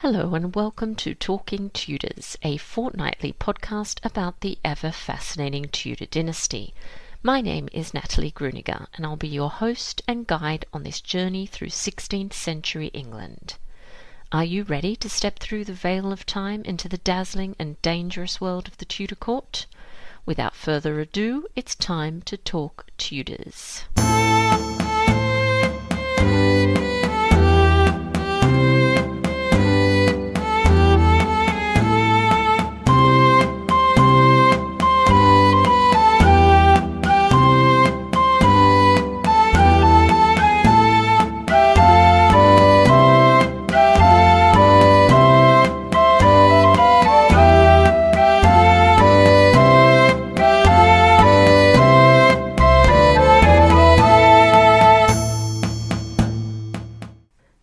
Hello and welcome to Talking Tudors, a fortnightly podcast about the ever-fascinating Tudor dynasty. My name is Natalie Grueninger and I'll be your host and guide on this journey through 16th century England. Are you ready to step through the veil of time into the dazzling and dangerous world of the Tudor court? Without further ado, it's time to talk Tudors.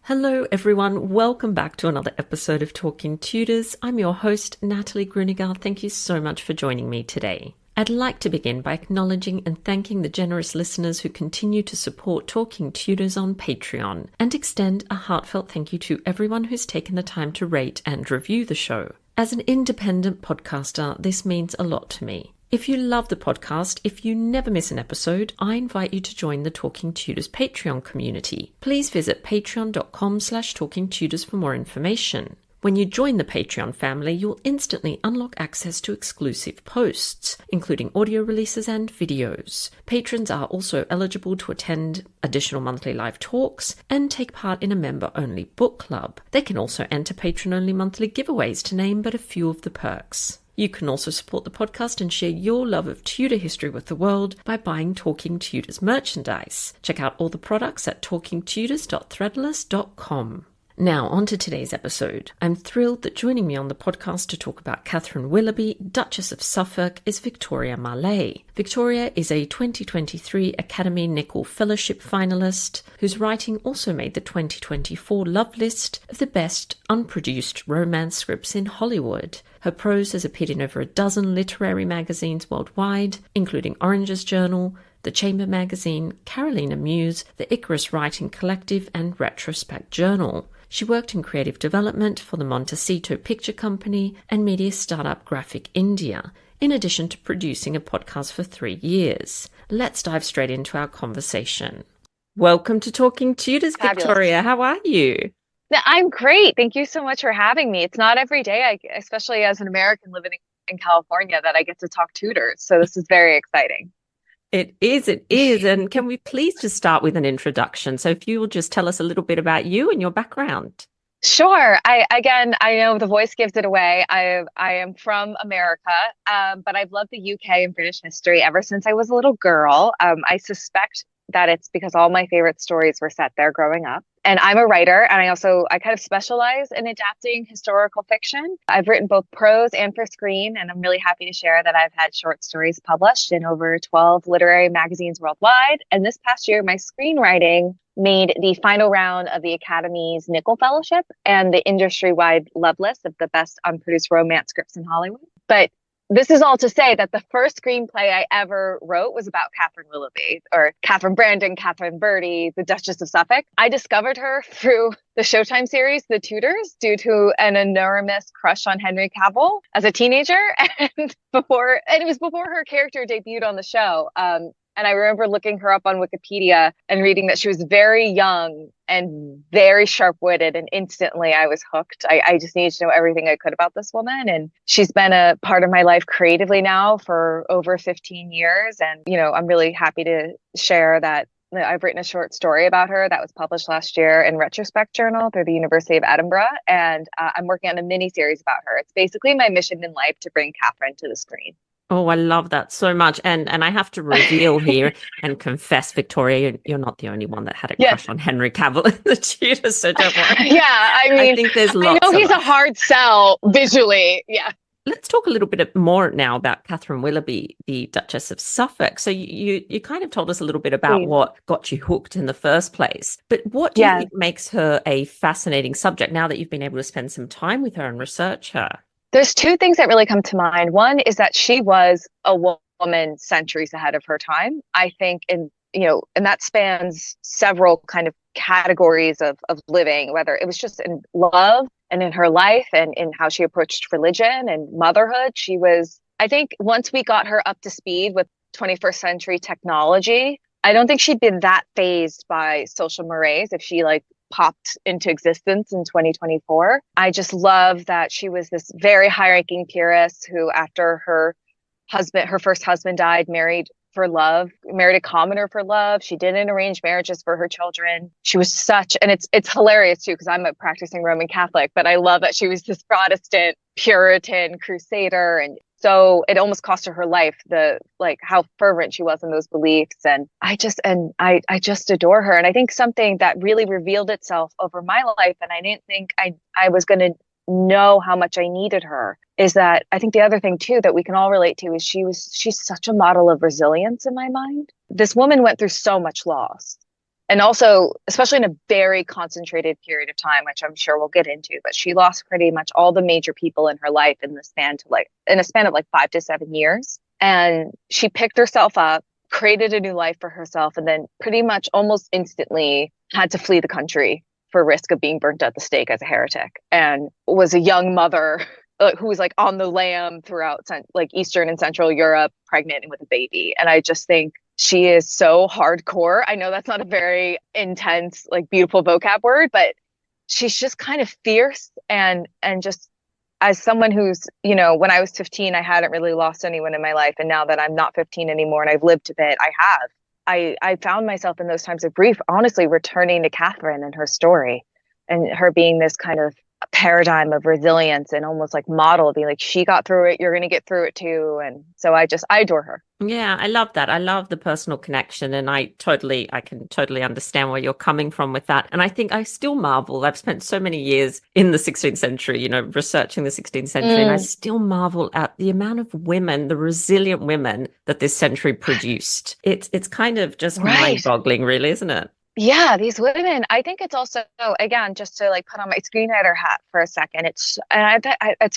Hello everyone, welcome back to another episode of Talking Tudors. I'm your host, Natalie Grueninger. Thank you so much for joining me today. I'd like to begin by acknowledging and thanking the generous listeners who continue to support Talking Tudors on Patreon, and extend a heartfelt thank you to everyone who's taken the time to rate and review the show. As an independent podcaster, this means a lot to me. If you love the podcast, if you never miss an episode, I invite you to join the Talking Tudors Patreon community. Please visit patreon.com/talkingtudors for more information. When you join the Patreon family, you'll instantly unlock access to exclusive posts, including audio releases and videos. Patrons are also eligible to attend additional monthly live talks and take part in a member-only book club. They can also enter patron-only monthly giveaways, to name but a few of the perks. You can also support the podcast and share your love of Tudor history with the world by buying Talking Tudors merchandise. Check out all the products at talkingtudors.threadless.com. Now, on to today's episode. I'm thrilled that joining me on the podcast to talk about Catherine Willoughby, Duchess of Suffolk, is Victoria Marley. Victoria is a 2023 Academy Nicholl Fellowship finalist, whose writing also made the 2024 Love List of the best unproduced romance scripts in Hollywood. Her prose has appeared in over a dozen literary magazines worldwide, including Orange's Journal, The Chamber Magazine, Carolina Muse, the Icarus Writing Collective, and Retrospect Journal. She worked in creative development for the Montecito Picture Company and media startup Graphic India, in addition to producing a podcast for 3 years. Let's dive straight into our conversation. Welcome to Talking Tudors, Fabulous. Victoria. How are you? I'm great. Thank you so much for having me. It's not every day, especially as an American living in California, that I get to talk Tudors. So this is very exciting. It is. And can we please just start with an introduction? So if you will just tell us a little bit about you and your background. Sure. I know the voice gives it away. I am from America, but I've loved the UK and British history ever since I was a little girl. I suspect that it's because all my favorite stories were set there growing up. And I'm a writer, and I kind of specialize in adapting historical fiction. I've written both prose and for screen, and I'm really happy to share that I've had short stories published in over 12 literary magazines worldwide. And this past year, my screenwriting made the final round of the Academy's Nicholl Fellowship and the industry-wide Love List of the best unproduced romance scripts in Hollywood. But this is all to say that the first screenplay I ever wrote was about Catherine Willoughby, or Catherine Brandon, Catherine Bertie, the Duchess of Suffolk. I discovered her through the Showtime series, The Tudors, due to an enormous crush on Henry Cavill as a teenager. And it was before her character debuted on the show. And I remember looking her up on Wikipedia and reading that she was very young and very sharp-witted, and instantly I was hooked. I just needed to know everything I could about this woman, and she's been a part of my life creatively now for over 15 years. And, I'm really happy to share that I've written a short story about her that was published last year in Retrospect Journal through the University of Edinburgh, and I'm working on a mini-series about her. It's basically my mission in life to bring Catherine to the screen. Oh, I love that so much. And I have to reveal here and confess, Victoria, you're not the only one that had a crush on Henry Cavill in the Tudors, so don't worry. Yeah, I think there's lots. I know he's a hard sell visually. Yeah. Let's talk a little bit more now about Catherine Willoughby, the Duchess of Suffolk. So you kind of told us a little bit about what got you hooked in the first place. But what do you think makes her a fascinating subject now that you've been able to spend some time with her and research her? There's two things that really come to mind. One is that she was a woman centuries ahead of her time. I think and that spans several kind of categories of living, whether it was just in love, and in her life and in how she approached religion and motherhood. I think once we got her up to speed with 21st century technology, I don't think she'd been that phased by social mores if she like popped into existence in 2024. I just love that she was this very high-ranking peeress who, after her first husband died, married a commoner for love. She didn't arrange marriages for her children. She was and it's hilarious too, because I'm a practicing Roman Catholic, but I love that she was this Protestant Puritan crusader. And so it almost cost her life, how fervent she was in those beliefs. And I just adore her. And I think something that really revealed itself over my life, and I didn't think I was going to know how much I needed her, is that I think the other thing too that we can all relate to is she's such a model of resilience in my mind. This woman went through so much loss. And also, especially in a very concentrated period of time, which I'm sure we'll get into, but she lost pretty much all the major people in her life in a span of 5 to 7 years. And she picked herself up, created a new life for herself, and then pretty much almost instantly had to flee the country for risk of being burnt at the stake as a heretic, and was a young mother who was like on the lam throughout like Eastern and Central Europe, pregnant and with a baby. And I just think she is so hardcore. I know that's not a very intense, like beautiful vocab word, but she's just kind of fierce and just as someone who's, when I was 15, I hadn't really lost anyone in my life. And now that I'm not 15 anymore and I've lived a bit, I have. I found myself in those times of grief, honestly, returning to Katherine and her story and her being this kind of paradigm of resilience and almost like model, being like, she got through it, you're going to get through it too. And so I adore her. Yeah, I love that. I love the personal connection, and I can totally understand where you're coming from with that. And I think I still marvel. I've spent so many years in the 16th century, researching the 16th century, and I still marvel at the amount of women, the resilient women that this century produced. It's kind of just mind-boggling, really, isn't it? Yeah, these women, I think it's also, again, just to like put on my screenwriter hat for a second, it's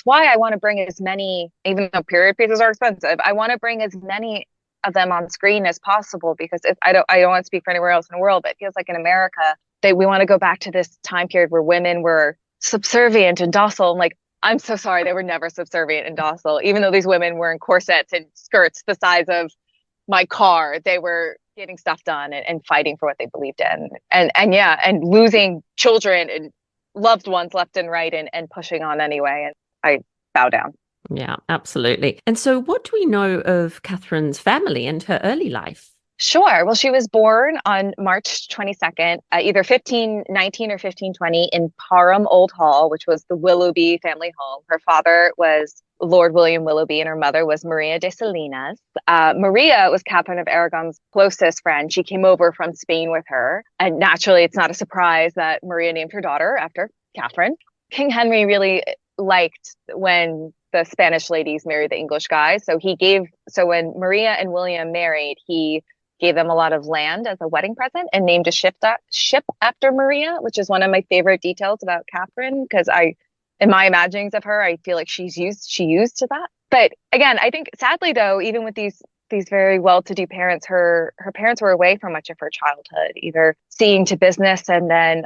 why I want to bring as many, even though period pieces are expensive, I want to bring as many of them on screen as possible, because I don't want to speak for anywhere else in the world, but it feels like in America, we want to go back to this time period where women were subservient and docile. And like, I'm so sorry, they were never subservient and docile. Even though these women were in corsets and skirts the size of my car, they were getting stuff done and fighting for what they believed in, and losing children and loved ones left and right, and pushing on anyway. And I bow down. Yeah, absolutely. And so what do we know of Catherine's family and her early life? Sure. Well, she was born on March 22nd, either 1519 or 1520 in Parham Old Hall, which was the Willoughby family home. Her father was Lord William Willoughby, and her mother was Maria de Salinas. Maria was Catherine of Aragon's closest friend. She came over from Spain with her. And naturally, it's not a surprise that Maria named her daughter after Catherine. King Henry really liked when the Spanish ladies married the English guys. So when Maria and William married, he gave them a lot of land as a wedding present and named a ship after Maria, which is one of my favorite details about Catherine, because in my imaginings of her, I feel like she used to that. But again, I think sadly though, even with these very well-to-do parents, her parents were away for much of her childhood, either seeing to business. And then,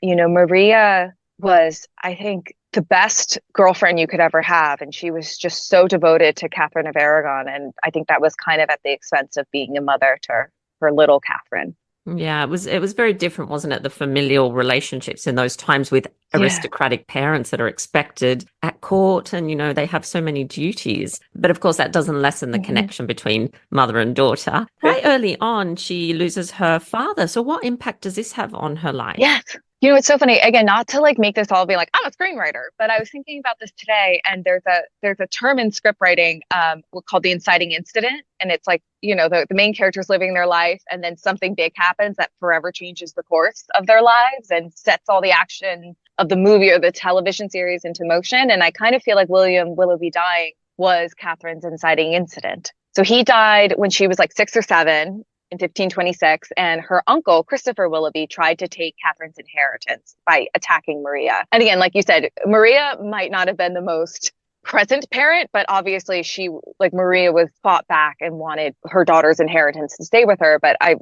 Maria was, I think, the best girlfriend you could ever have. And she was just so devoted to Catherine of Aragon. And I think that was kind of at the expense of being a mother to her little Catherine. Yeah, it was very different, wasn't it? The familial relationships in those times with aristocratic parents that are expected at court, and they have so many duties. But of course, that doesn't lessen the connection between mother and daughter. Quite early on, she loses her father. So what impact does this have on her life? Yes. It's so funny, again, not to like make this all be like, I'm a screenwriter, but I was thinking about this today, and there's a term in script writing called the inciting incident. And it's like, the main character's living their life, and then something big happens that forever changes the course of their lives and sets all the action of the movie or the television series into motion. And I kind of feel like William Willoughby dying was Catherine's inciting incident. So he died when she was like 6 or 7. In 1526, and her uncle, Christopher Willoughby, tried to take Catherine's inheritance by attacking Maria. And again, like you said, Maria might not have been the most present parent, but obviously she, like Maria, was fought back and wanted her daughter's inheritance to stay with her. But I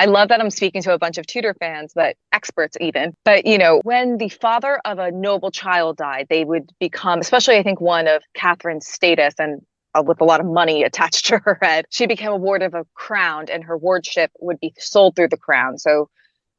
love that I'm speaking to a bunch of Tudor fans, but experts even. But, when the father of a noble child died, they would become, especially I think one of Catherine's status and with a lot of money attached to her head, she became a ward of a crown and her wardship would be sold through the crown. So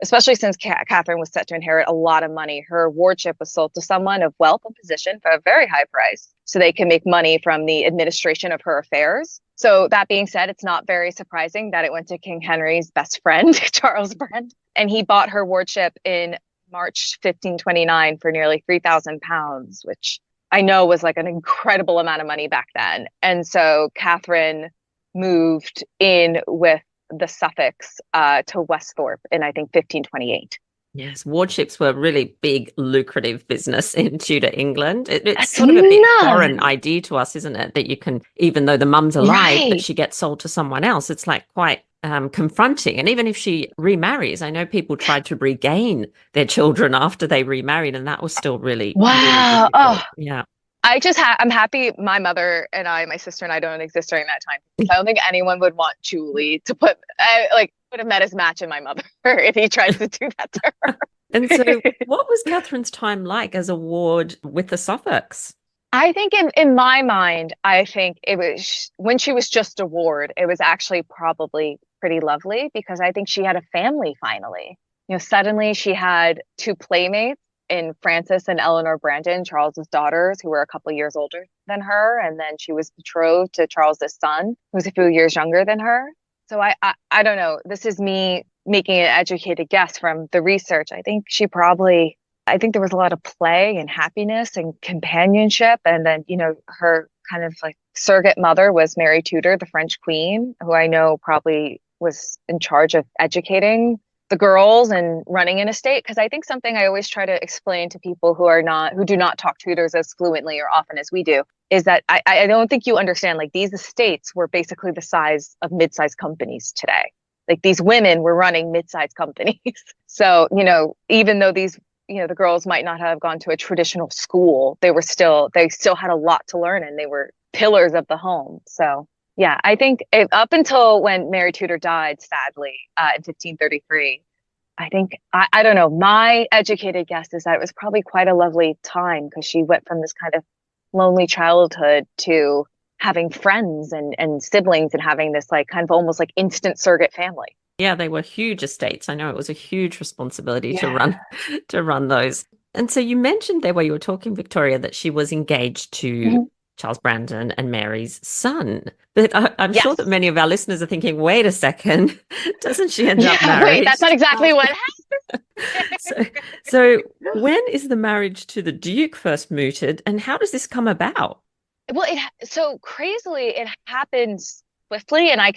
especially since Catherine was set to inherit a lot of money, her wardship was sold to someone of wealth and position for a very high price so they can make money from the administration of her affairs. So that being said, it's not very surprising that it went to King Henry's best friend, Charles Brand, and he bought her wardship in March 1529 for nearly £3,000, which I know was like an incredible amount of money back then. And so Catherine moved in with the Suffolks to Westhorpe in, I think, 1528. Yes, wardships were really big, lucrative business in Tudor England. It's sort of a bit foreign idea to us, isn't it? That you can, even though the mum's alive, but she gets sold to someone else. It's like quite confronting. And even if she remarries, I know people tried to regain their children after they remarried, and that was still really, wow. Really difficult. Yeah. I'm happy my mother and my sister and I don't exist during that time. I don't think anyone would want Julie to put a met his match in my mother if he tries to do that to her. And so what was Catherine's time like as a ward with the Suffolks? I think in my mind, I think it was when she was just a ward, it was actually probably pretty lovely because I think she had a family finally. Suddenly she had two playmates in Frances and Eleanor Brandon, Charles's daughters, who were a couple years older than her. And then she was betrothed to Charles's son, who's a few years younger than her. So I don't know. This is me making an educated guess from the research. I think there was a lot of play and happiness and companionship. And then, her kind of like surrogate mother was Mary Tudor, the French queen, who I know probably was in charge of educating the girls and running an estate. Because I think something I always try to explain to people who do not talk Tudors as fluently or often as we do, is that I don't think you understand, like, these estates were basically the size of mid-sized companies today. Like, these women were running mid-sized companies. So, even though these, the girls might not have gone to a traditional school, they still had a lot to learn and they were pillars of the home. So yeah, I think up until when Mary Tudor died, sadly, in 1533, I think, I don't know, my educated guess is that it was probably quite a lovely time because she went from this kind of lonely childhood to having friends and siblings and having this like kind of almost like instant surrogate family. Yeah, they were huge estates. I know it was a huge responsibility to run those. And so you mentioned there while you were talking, Victoria, that she was engaged to Charles Brandon and Mary's son. But I'm sure that many of our listeners are thinking, wait a second, doesn't she end up married? Wait, that's not exactly what happened. So when is the marriage to the Duke first mooted and how does this come about? Well, so crazily, it happens swiftly. And I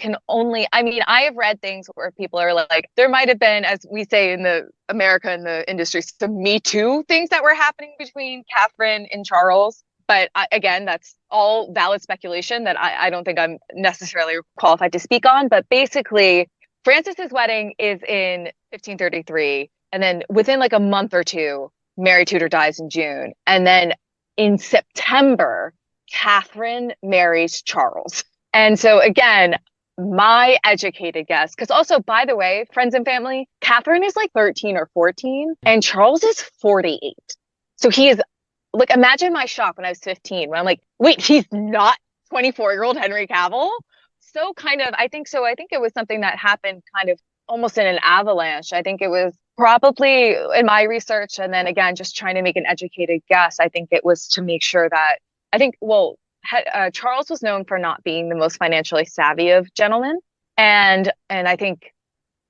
have read things where people are like, there might have been, as we say in America in the industry, some Me Too things that were happening between Catherine and Charles. But again, that's all valid speculation that I don't think I'm necessarily qualified to speak on. But basically, Frances's wedding is in 1533. And then within like a month or two, Mary Tudor dies in June. And then in September, Catherine marries Charles. And so again, my educated guess, because also, by the way, friends and family, Catherine is like 13 or 14 and Charles is 48. So he is like, imagine my shock when I was 15, when I'm like, wait, he's not 24-year-old Henry Cavill? So kind of, I think so. I think it was something that happened kind of almost in an avalanche. I think it was probably in my research. And then again, just trying to make an educated guess. I think it was to make sure that, Charles was known for not being the most financially savvy of gentlemen. And I think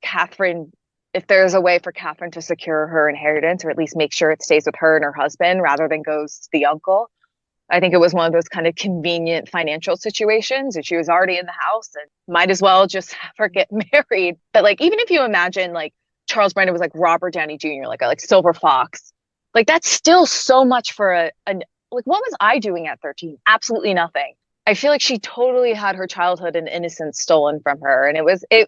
Catherine, if there's a way for Catherine to secure her inheritance, or at least make sure it stays with her and her husband rather than goes to the uncle, I think it was one of those kind of convenient financial situations. And she was already in the house and might as well just have her get married. But like, even if you imagine like Charles Brandon was like Robert Downey Jr., like Silver Fox, like that's still so much for like, what was I doing at 13? Absolutely nothing. I feel like she totally had her childhood and innocence stolen from her. And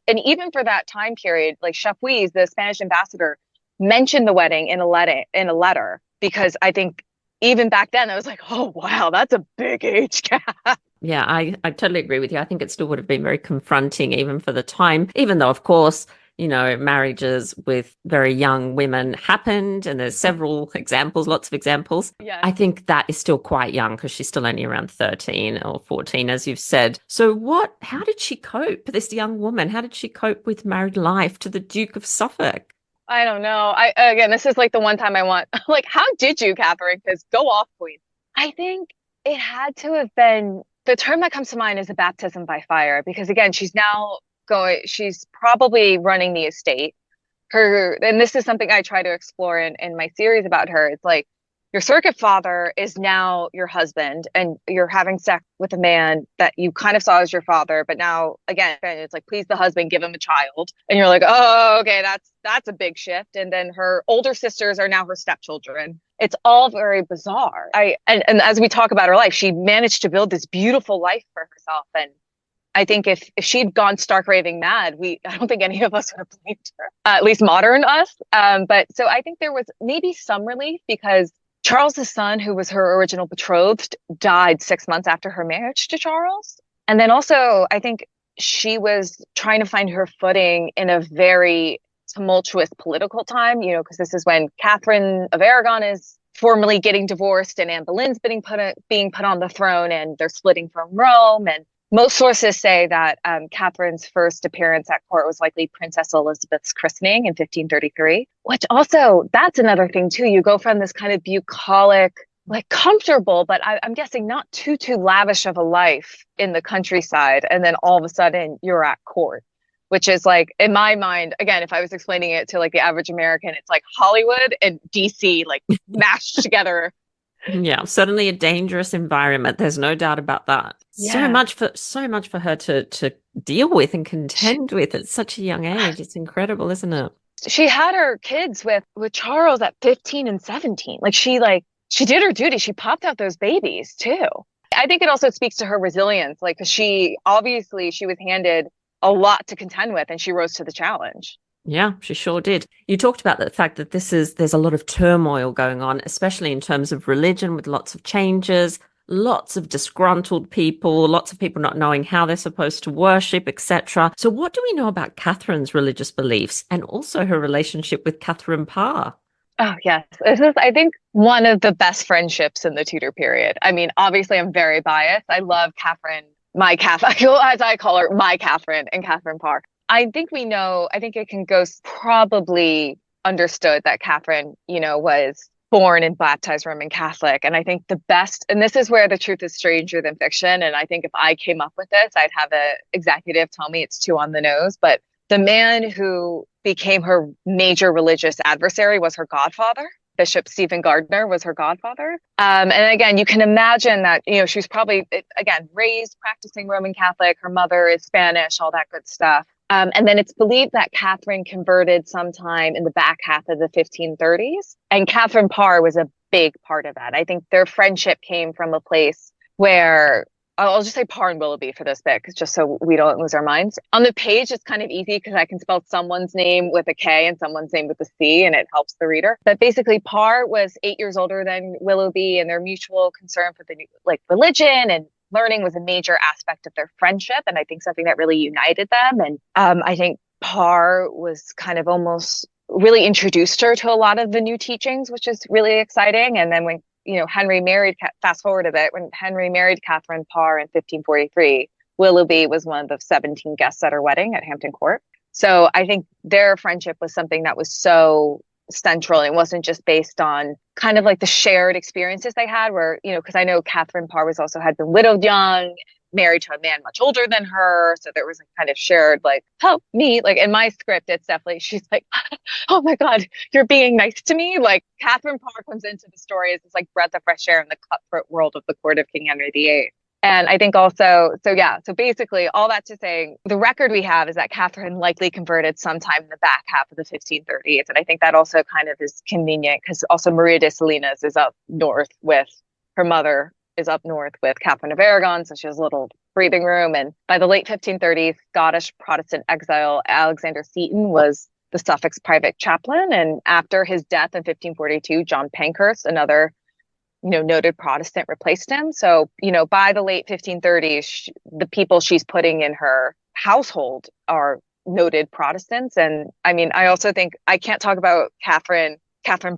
and even for that time period, like Chapuis, the Spanish ambassador, mentioned the wedding in a letter, because I think even back then, I was like, oh, wow, that's a big age gap. Yeah, I totally agree with you. I think it still would have been very confronting even for the time, even though, of course, marriages with very young women happened, and there's several examples, lots of examples. Yes. I think that is still quite young because she's still only around 13 or 14, as you've said. So how did she cope, this young woman? How did she cope with married life to the Duke of Suffolk? I don't know. Again, this is like the one time I want, like, how did you, Catherine? Because go off, queen. I think it had to have been the term that comes to mind is a baptism by fire, because again, she's probably running the estate. And this is something I try to explore in my series about her. It's like your surrogate father is now your husband, and you're having sex with a man that you kind of saw as your father, but now again, it's like, please the husband, give him a child. And you're like, oh, okay, that's a big shift. And then her older sisters are now her stepchildren. It's all very bizarre. And as we talk about her life, she managed to build this beautiful life for herself. And I think if she'd gone stark raving mad, I don't think any of us would have blamed her, at least modern us. But so I think there was maybe some relief because Charles's son, who was her original betrothed, died 6 months after her marriage to Charles. And then also, I think she was trying to find her footing in a very tumultuous political time, because this is when Catherine of Aragon is formally getting divorced and Anne Boleyn's being put on the throne, and they're splitting from Rome. And most sources say that Catherine's first appearance at court was likely Princess Elizabeth's christening in 1533, which also, that's another thing too. You go from this kind of bucolic, like comfortable, but I'm guessing not too lavish of a life in the countryside. And then all of a sudden you're at court, which is like, in my mind, again, if I was explaining it to like the average American, it's like Hollywood and DC like mashed together. Yeah, certainly a dangerous environment. There's no doubt about that. Yeah. So much for her to deal with and contend with at such a young age. It's incredible, isn't it? She had her kids with Charles at 15 and 17. She did her duty. She popped out those babies too. I think it also speaks to her resilience, because she was handed a lot to contend with, and she rose to the challenge. Yeah, she sure did. You talked about the fact that there's a lot of turmoil going on, especially in terms of religion, with lots of changes, lots of disgruntled people, lots of people not knowing how they're supposed to worship, etc. So what do we know about Catherine's religious beliefs and also her relationship with Catherine Parr? Oh, yes. This is, I think, one of the best friendships in the Tudor period. I mean, obviously, I'm very biased. I love Catherine, as I call her, my Catherine, and Catherine Parr. I think it can go probably understood that Catherine, was born and baptized Roman Catholic. And I think and this is where the truth is stranger than fiction. And I think if I came up with this, I'd have an executive tell me it's too on the nose. But the man who became her major religious adversary was her godfather. Bishop Stephen Gardiner was her godfather. And again, you can imagine that, she was probably, again, raised practicing Roman Catholic. Her mother is Spanish, all that good stuff. And then it's believed that Catherine converted sometime in the back half of the 1530s. And Catherine Parr was a big part of that. I think their friendship came from a place where, I'll just say Parr and Willoughby for this bit, just so we don't lose our minds. On the page, it's kind of easy because I can spell someone's name with a K and someone's name with a C, and it helps the reader. But basically, Parr was 8 years older than Willoughby, and their mutual concern for the religion and learning was a major aspect of their friendship, and I think something that really united them. And I think Parr was kind of almost really introduced her to a lot of the new teachings, which is really exciting. And then when Henry married, fast forward a bit, when Henry married Catherine Parr in 1543, Willoughby was one of the 17 guests at her wedding at Hampton Court. So I think their friendship was something that was so central. It wasn't just based on kind of like the shared experiences they had where, because I know Catherine Parr had been widowed young, married to a man much older than her. So there was a kind of shared, help me. In my script, it's definitely, she's like, oh my God, you're being nice to me. Catherine Parr comes into the story as this breath of fresh air in the cutthroat world of the court of King Henry VIII. And I think also, so basically all that to say, the record we have is that Catherine likely converted sometime in the back half of the 1530s. And I think that also kind of is convenient because also Maria de Salinas is up north with her mother is up north with Catherine of Aragon, so she has a little breathing room. And by the late 1530s, Scottish Protestant exile Alexander Seton was the Suffolk's private chaplain. And after his death in 1542, John Pankhurst, another noted Protestant replaced him. So, by the late 1530s, the people she's putting in her household are noted Protestants. And I mean, I also think I can't talk about Catherine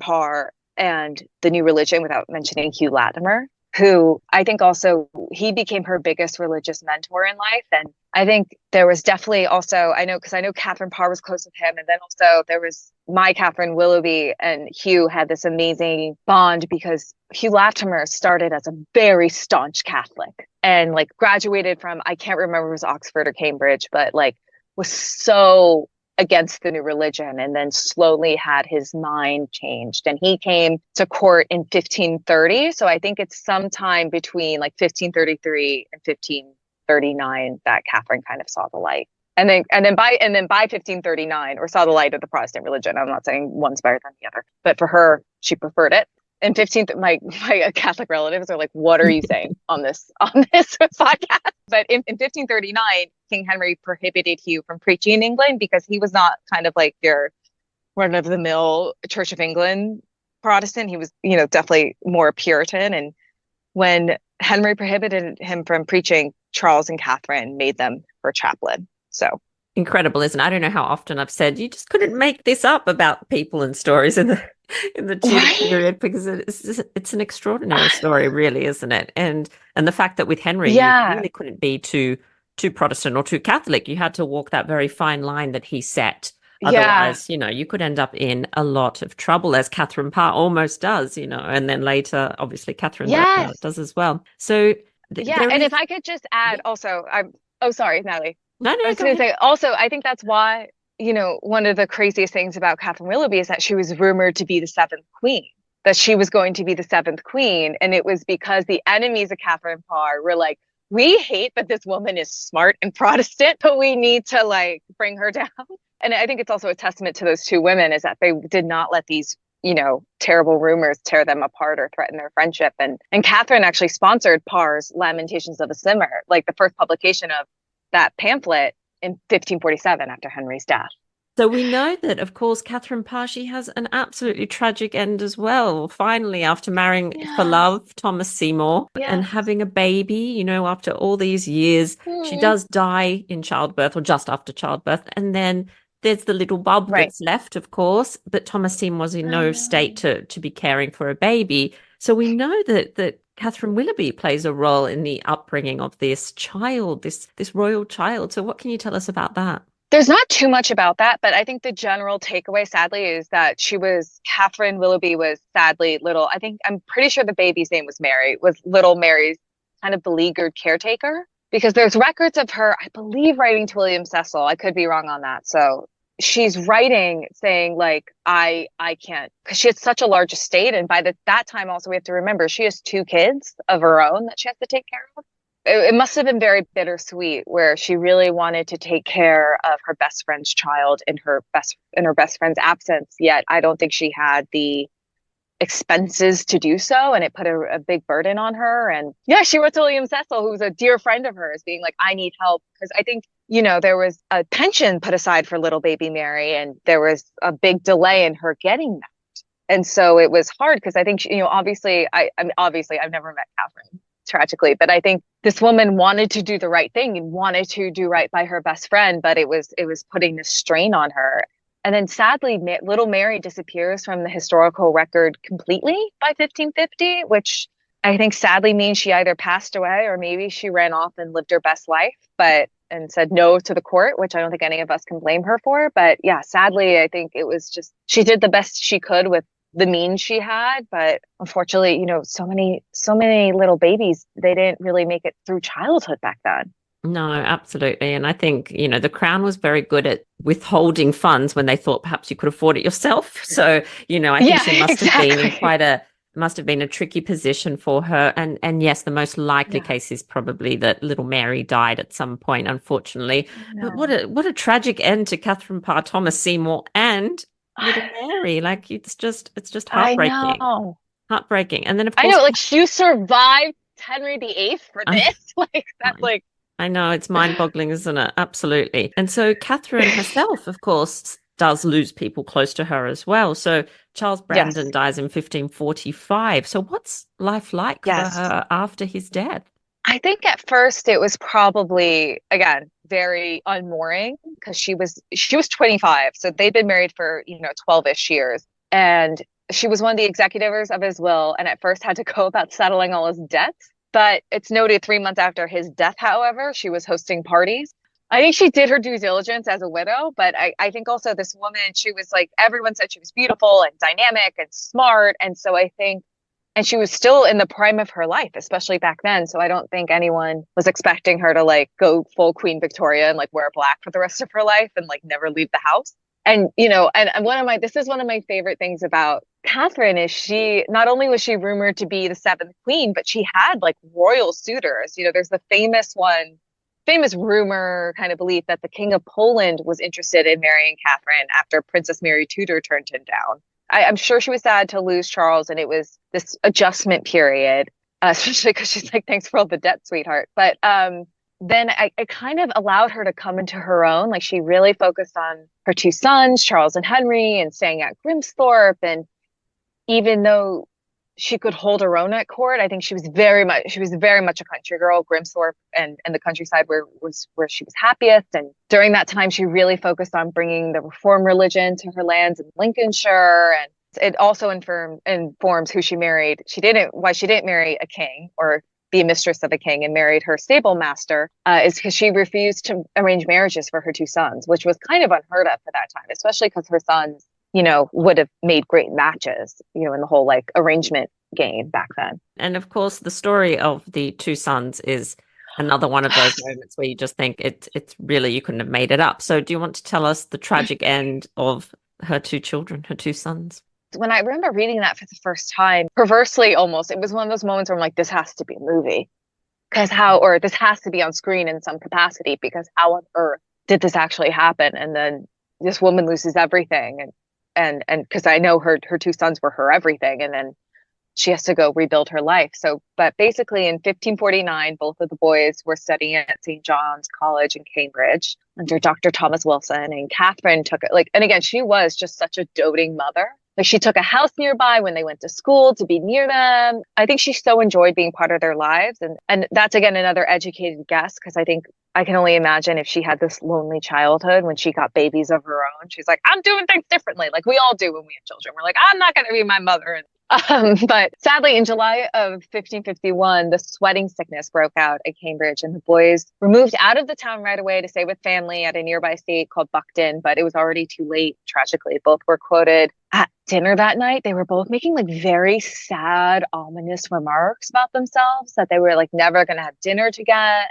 Parr and the new religion without mentioning Hugh Latimer, who I think also he became her biggest religious mentor in life. And I think there was definitely also, because I know Catherine Parr was close with him. And then also there was my Catherine Willoughby, and Hugh had this amazing bond because Hugh Latimer started as a very staunch Catholic and like graduated from, I can't remember if it was Oxford or Cambridge, but like was so against the new religion, and then slowly had his mind changed. And he came to court in 1530. So I think it's sometime between like 1533 and 1539 that Catherine kind of saw the light. And then by 1539, or saw the light of the Protestant religion. I'm not saying one's better than the other, but for her, she preferred it. And my Catholic relatives are like, "What are you saying on this podcast?" But in 1539, King Henry prohibited Hugh from preaching in England because he was not kind of like your run-of-the-mill Church of England Protestant. He was, definitely more Puritan. And when Henry prohibited him from preaching, Charles and Catherine made them her chaplain. So incredible, isn't it? I don't know how often I've said you just couldn't make this up about people and stories in the Tudor period, because it's an extraordinary story, really, isn't it? And the fact that with Henry, you really couldn't be too Protestant or too Catholic. You had to walk that very fine line that he set. Otherwise, you could end up in a lot of trouble, as Catherine Parr almost does, and then later, obviously, Catherine does as well. So and if I could just add also, sorry, Natalie. No, I was going to say also, I think that's why, one of the craziest things about Catherine Willoughby is that she was rumored to be the seventh queen, that she was going to be the seventh queen. And it was because the enemies of Catherine Parr were like, we hate that this woman is smart and Protestant, but we need to like bring her down. And I think it's also a testament to those two women is that they did not let these, terrible rumors tear them apart or threaten their friendship. And Catherine actually sponsored Parr's Lamentations of a Simmer, like the first publication of that pamphlet in 1547 after Henry's death. So we know that, of course, Catherine Parr, she has an absolutely tragic end as well. Finally, after marrying for love Thomas Seymour and having a baby, after all these years, she does die in childbirth or just after childbirth. And then there's the little bub that's left, of course, but Thomas Seymour was in no state to be caring for a baby. So we know that Catherine Willoughby plays a role in the upbringing of this child, this royal child. So what can you tell us about that? There's not too much about that, but I think the general takeaway, sadly, is that Catherine Willoughby was sadly I'm pretty sure the baby's name was Mary, was little Mary's kind of beleaguered caretaker, because there's records of her, I believe, writing to William Cecil. I could be wrong on that. So she's writing saying like, I can't, because she has such a large estate. And by that time also, we have to remember she has two kids of her own that she has to take care of. It must have been very bittersweet, where she really wanted to take care of her best friend's child in her best friend's absence. Yet I don't think she had the expenses to do so, and it put a big burden on her. And she wrote to William Cecil, who was a dear friend of hers, being like, I need help, because I think there was a pension put aside for little baby Mary, and there was a big delay in her getting that. And so it was hard, because I think obviously I've never met Catherine, tragically, but I think this woman wanted to do the right thing and wanted to do right by her best friend, but it was putting this strain on her. And then sadly, little Mary disappears from the historical record completely by 1550, which I think sadly means she either passed away or maybe she ran off and lived her best life, and said no to the court, which I don't think any of us can blame her for. But sadly, I think it was just, she did the best she could with the means she had, but unfortunately, so many little babies, they didn't really make it through childhood back then. No, absolutely. And I think, the Crown was very good at withholding funds when they thought perhaps you could afford it yourself. So, I think she must have been a tricky position for her. And yes, the most likely case is probably that little Mary died at some point, unfortunately. But what a tragic end to Catherine Parr, Thomas Seymour, and little Mary. Like, it's just heartbreaking. I know. Heartbreaking. And then of course, I know, like, you survived Henry VIII for this. Like, that's I know, it's mind-boggling, isn't it? Absolutely. And so Catherine herself, of course, does lose people close to her as well. So Charles Brandon Yes. dies in 1545. So what's life like for Yes. her after his death? I think at first it was probably, again, very unmooring because she was 25. So they'd been married for, 12-ish years. And she was one of the executors of his will and at first had to go about settling all his debts. But it's noted 3 months after his death, however, she was hosting parties. I think she did her due diligence as a widow, but I think also this woman, she was like, everyone said she was beautiful and dynamic and smart. And so I think and she was still in the prime of her life, especially back then. So I don't think anyone was expecting her to like go full Queen Victoria and like wear black for the rest of her life and like never leave the house. And this is one of my favorite things about Catherine is she not only was she rumored to be the seventh queen, but she had like royal suitors. There's the famous rumor kind of belief that the King of Poland was interested in marrying Catherine after Princess Mary Tudor turned him down. I'm sure she was sad to lose Charles, and it was this adjustment period, especially because she's like, "Thanks for all the debt, sweetheart." But then it kind of allowed her to come into her own. Like she really focused on her two sons, Charles and Henry, and staying at Grimsthorpe. And even though she could hold her own at court, I think she was very much a country girl. Grimsthorpe and the countryside was where she was happiest. And during that time, she really focused on bringing the Reform religion to her lands in Lincolnshire. And it also informs who she married. Why she didn't marry a king or be a mistress of a king and married her stable master is because she refused to arrange marriages for her two sons, which was kind of unheard of for that time, especially because her sons would have made great matches, in the whole like arrangement game back then. And of course, the story of the two sons is another one of those moments where you just think it's really, you couldn't have made it up. So do you want to tell us the tragic end of her two children, her two sons? When I remember reading that for the first time, perversely almost, it was one of those moments where I'm like, this has to be a movie. Or this has to be on screen in some capacity, because how on earth did this actually happen? And then this woman loses everything. And because I know her two sons were her everything, and then she has to go rebuild her life. So, but basically in 1549, both of the boys were studying at St. John's College in Cambridge under Dr. Thomas Wilson, and Catherine took it and again, she was just such a doting mother. Like she took a house nearby when they went to school to be near them. I think she so enjoyed being part of their lives. And that's, again, another educated guess, because I think I can only imagine if she had this lonely childhood when she got babies of her own. She's like, I'm doing things differently. Like we all do when we have children. We're like, I'm not going to be my mother. But sadly, in July of 1551, the sweating sickness broke out at Cambridge, and the boys were moved out of the town right away to stay with family at a nearby estate called Buckden. But it was already too late, tragically. Both were quoted at dinner that night. They were both making like very sad, ominous remarks about themselves, that they were like never going to have dinner together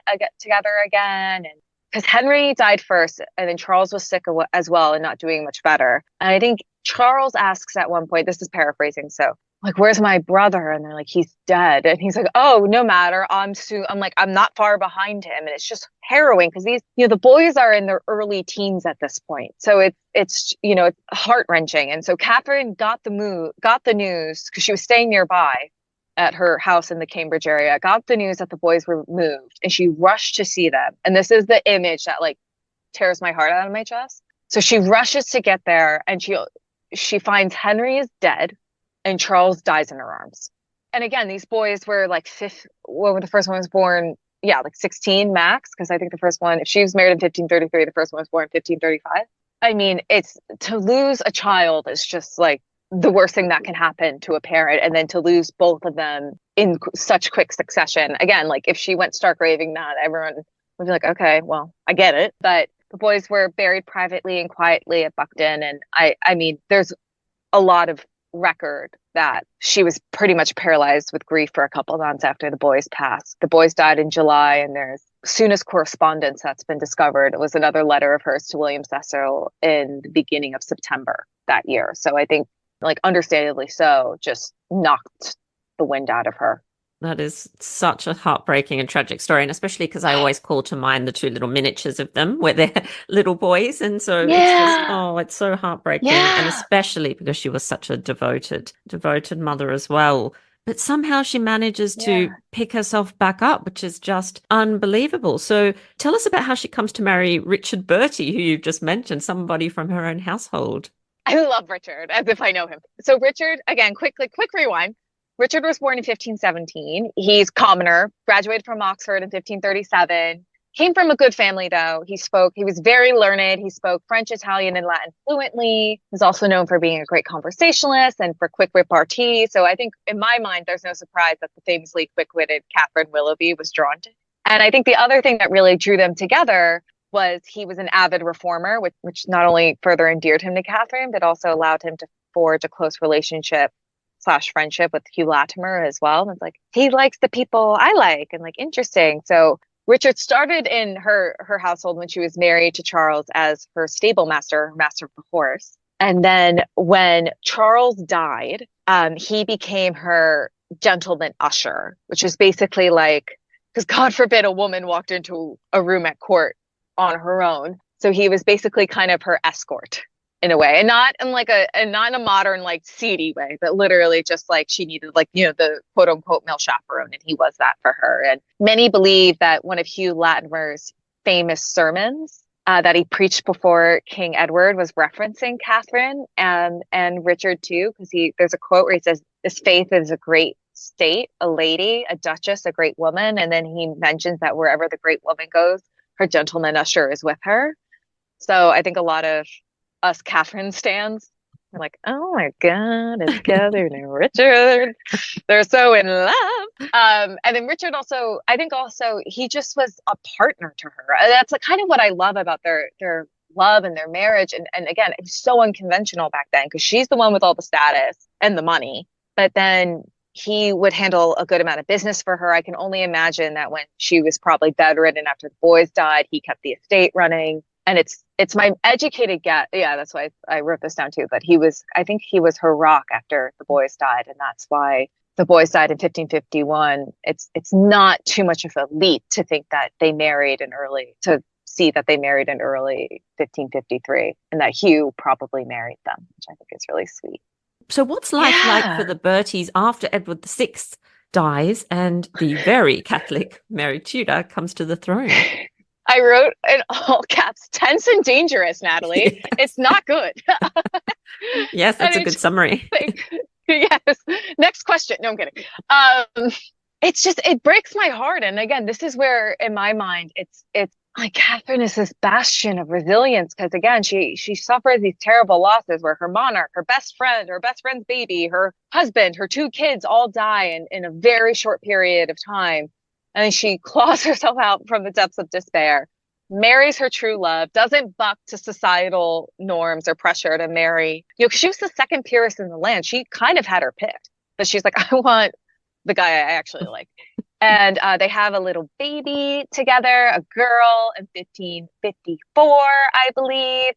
again. And because Henry died first, and then Charles was sick as well and not doing much better. And I think Charles asks at one point, this is paraphrasing, so like, where's my brother? And they're like, he's dead. And he's like, oh, no matter. I'm like, I'm not far behind him. And it's just harrowing because these, the boys are in their early teens at this point. So it's heart wrenching. And so Catherine got the news because she was staying nearby at her house in the Cambridge area, got the news that the boys were moved, and she rushed to see them. And this is the image that like tears my heart out of my chest. So she rushes to get there, and she finds Henry is dead and Charles dies in her arms. And again, these boys were like when the first one was born, like 16 max, because I think the first one, if she was married in 1533, the first one was born in 1535. I mean, it's to lose a child is just like the worst thing that can happen to a parent. And then to lose both of them in such quick succession. Again, like if she went stark raving mad, everyone would be like, okay, well, I get it. But the boys were buried privately and quietly at Buckden. And I mean, there's a lot of record that she was pretty much paralyzed with grief for a couple of months after the boys passed. The boys died in July, and there's soonest correspondence that's been discovered. It was another letter of hers to William Cecil in the beginning of September that year. So I think, like, understandably so, just knocked the wind out of her. That is such a heartbreaking and tragic story, and especially because I always call to mind the two little miniatures of them where they're little boys, and so it's so heartbreaking, and especially because she was such a devoted mother as well. But somehow she manages to Yeah. pick herself back up, which is just unbelievable. So tell us about how she comes to marry Richard Bertie, who you've just mentioned, somebody from her own household. I love Richard as if I know him. So Richard, again, quick rewind. Richard was born in 1517. He's commoner, graduated from Oxford in 1537. Came from a good family though. He was very learned. He spoke French, Italian, and Latin fluently. He's also known for being a great conversationalist and for quick repartee. So I think in my mind, there's no surprise that the famously quick-witted Catherine Willoughby was drawn to him. And I think the other thing that really drew them together was he was an avid reformer, which not only further endeared him to Catherine, but also allowed him to forge a close relationship slash friendship with Hugh Latimer as well. And it's like, he likes the people I like and like interesting. So Richard started in her household when she was married to Charles as her stable master, master of the horse. And then when Charles died, he became her gentleman usher, which is basically like, because God forbid a woman walked into a room at court on her own. So he was basically kind of her escort in a way, and not in like and not in a modern like seedy way, but literally just like she needed like, the quote unquote male chaperone, and he was that for her. And many believe that one of Hugh Latimer's famous sermons that he preached before King Edward was referencing Catherine and Richard too, because there's a quote where he says, "This faith is a great state, a lady, a duchess, a great woman," and then he mentions that wherever the great woman goes, her gentleman usher is with her. So I think a lot of us Catherine stands are like, oh my God, it's Catherine and Richard. They're so in love. And then Richard also, I think also he just was a partner to her. That's kind of what I love about their love and their marriage. And again, it's so unconventional back then because she's the one with all the status and the money. But then he would handle a good amount of business for her. I can only imagine that when she was probably bedridden after the boys died, he kept the estate running. And it's my educated guess. Yeah, that's why I wrote this down too. But I think he was her rock after the boys died. And that's why the boys died in 1551. It's not too much of a leap to think that they married to see that they married in early 1553 and that Hugh probably married them, which I think is really sweet. So what's life like for the Berties after Edward VI dies and the very Catholic Mary Tudor comes to the throne? I wrote in all caps, tense and dangerous, Natalie. Yes. It's not good. Yes, that's a good summary. Yes. Next question. No, I'm kidding. It breaks my heart. And again, this is where, in my mind, it's like Catherine is this bastion of resilience because again, she suffers these terrible losses where her monarch, her best friend, her best friend's baby, her husband, her two kids all die in a very short period of time. And she claws herself out from the depths of despair, marries her true love, doesn't buck to societal norms or pressure to marry. She was the second peeress in the land. She kind of had her picked, but she's like, I want the guy I actually like. And they have a little baby together, a girl in 1554, I believe,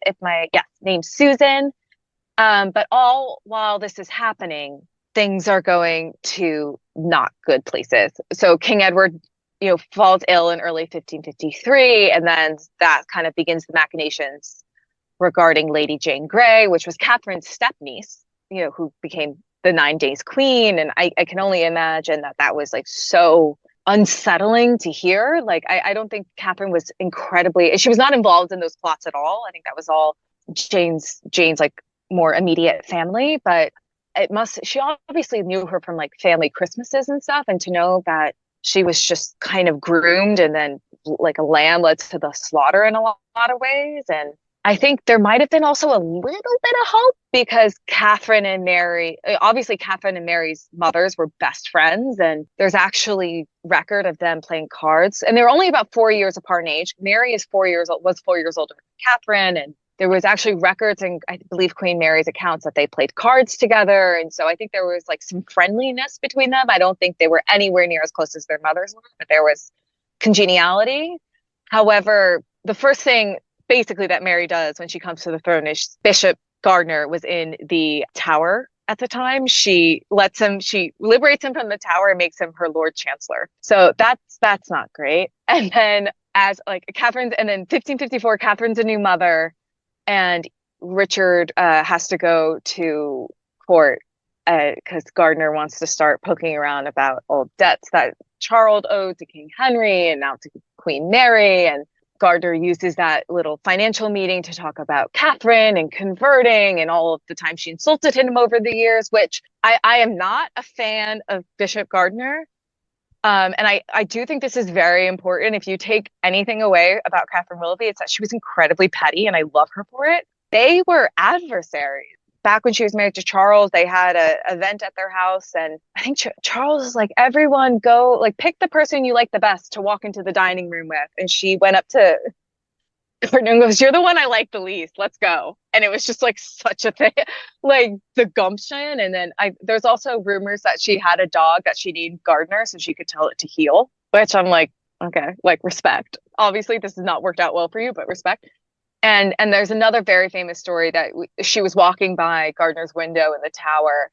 named Susan. But all while this is happening, things are going to not good places. So King Edward, falls ill in early 1553, and then that kind of begins the machinations regarding Lady Jane Grey, which was Catherine's stepniece, who became the 9 Days Queen. And I can only imagine that was like so unsettling to hear. Like, I don't think Catherine was she was not involved in those plots at all. I think that was all Jane's like more immediate family, but she obviously knew her from like family Christmases and stuff. And to know that she was just kind of groomed and then like a lamb led to the slaughter in a lot of ways. And I think there might have been also a little bit of hope because Catherine and Mary's mothers were best friends. And there's actually record of them playing cards. And they were only about 4 years apart in age. Mary was 4 years older than Catherine. And there was actually records in, I believe, Queen Mary's accounts that they played cards together. And so I think there was like some friendliness between them. I don't think they were anywhere near as close as their mothers were, but there was congeniality. However, the first thing basically that Mary does when she comes to the throne is Bishop Gardiner was in the Tower at the time. She liberates him from the Tower and makes him her Lord Chancellor. So that's not great. And then and then 1554, Catherine's a new mother. And Richard has to go to court because Gardiner wants to start poking around about old debts that Charles owed to King Henry and now to Queen Mary. And Gardiner uses that little financial meeting to talk about Catherine and converting and all of the time she insulted him over the years, which I am not a fan of Bishop Gardiner. And I do think this is very important. If you take anything away about Catherine Willoughby, it's that she was incredibly petty, and I love her for it. They were adversaries. Back when she was married to Charles, they had an event at their house, and I think Charles was like, everyone go, like, pick the person you like the best to walk into the dining room with. And she went up to Gardiner and goes, you're the one I like the least. Let's go. And it was just like such a thing, like the gumption. And then there's also rumors that she had a dog that she named Gardiner so she could tell it to heel, which I'm like, okay, like respect. Obviously, this has not worked out well for you, but respect. And there's another very famous story that she was walking by Gardiner's window in the tower,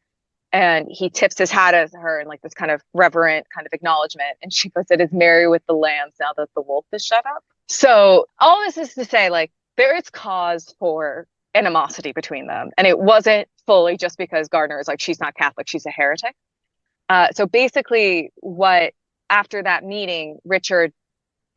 and he tips his hat at her in like this kind of reverent kind of acknowledgement. And she goes, it is Mary with the lambs now that the wolf is shut up. So all this is to say, like, there is cause for animosity between them. And it wasn't fully just because Gardiner is like, she's not Catholic, she's a heretic. So basically after that meeting, Richard,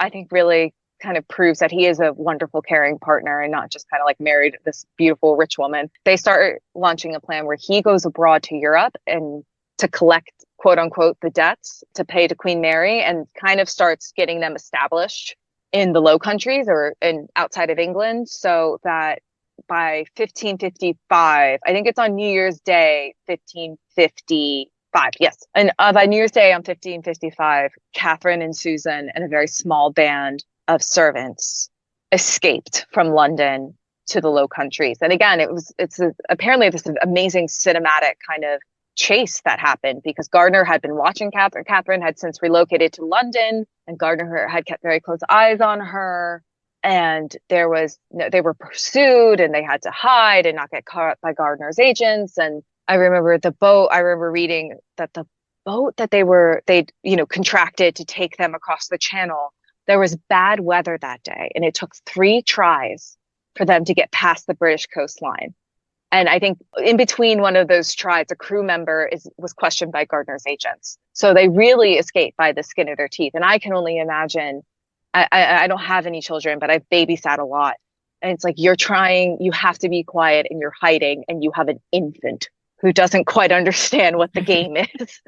I think, really kind of proves that he is a wonderful, caring partner and not just kind of like married this beautiful, rich woman. They start launching a plan where he goes abroad to Europe and to collect, quote unquote, the debts to pay to Queen Mary, and kind of starts getting them established in the Low Countries or outside of England, so that by 1555, I think it's on New Year's Day, 1555, yes. And by New Year's Day on 1555, Catherine and Susan and a very small band of servants escaped from London to the Low Countries. And again, apparently this amazing cinematic kind of chase that happened because Gardiner had been watching Catherine. Catherine had since relocated to London, and Gardiner had kept very close eyes on her. And they were pursued, and they had to hide and not get caught by Gardiner's agents. And I remember reading that the boat that they'd contracted to take them across the channel, there was bad weather that day, and it took 3 tries for them to get past the British coastline. And I think in between one of those tries, a crew member was questioned by Gardiner's agents. So they really escaped by the skin of their teeth. And I can only imagine, I don't have any children, but I've babysat a lot. And it's like, you have to be quiet and you're hiding, and you have an infant who doesn't quite understand what the game is.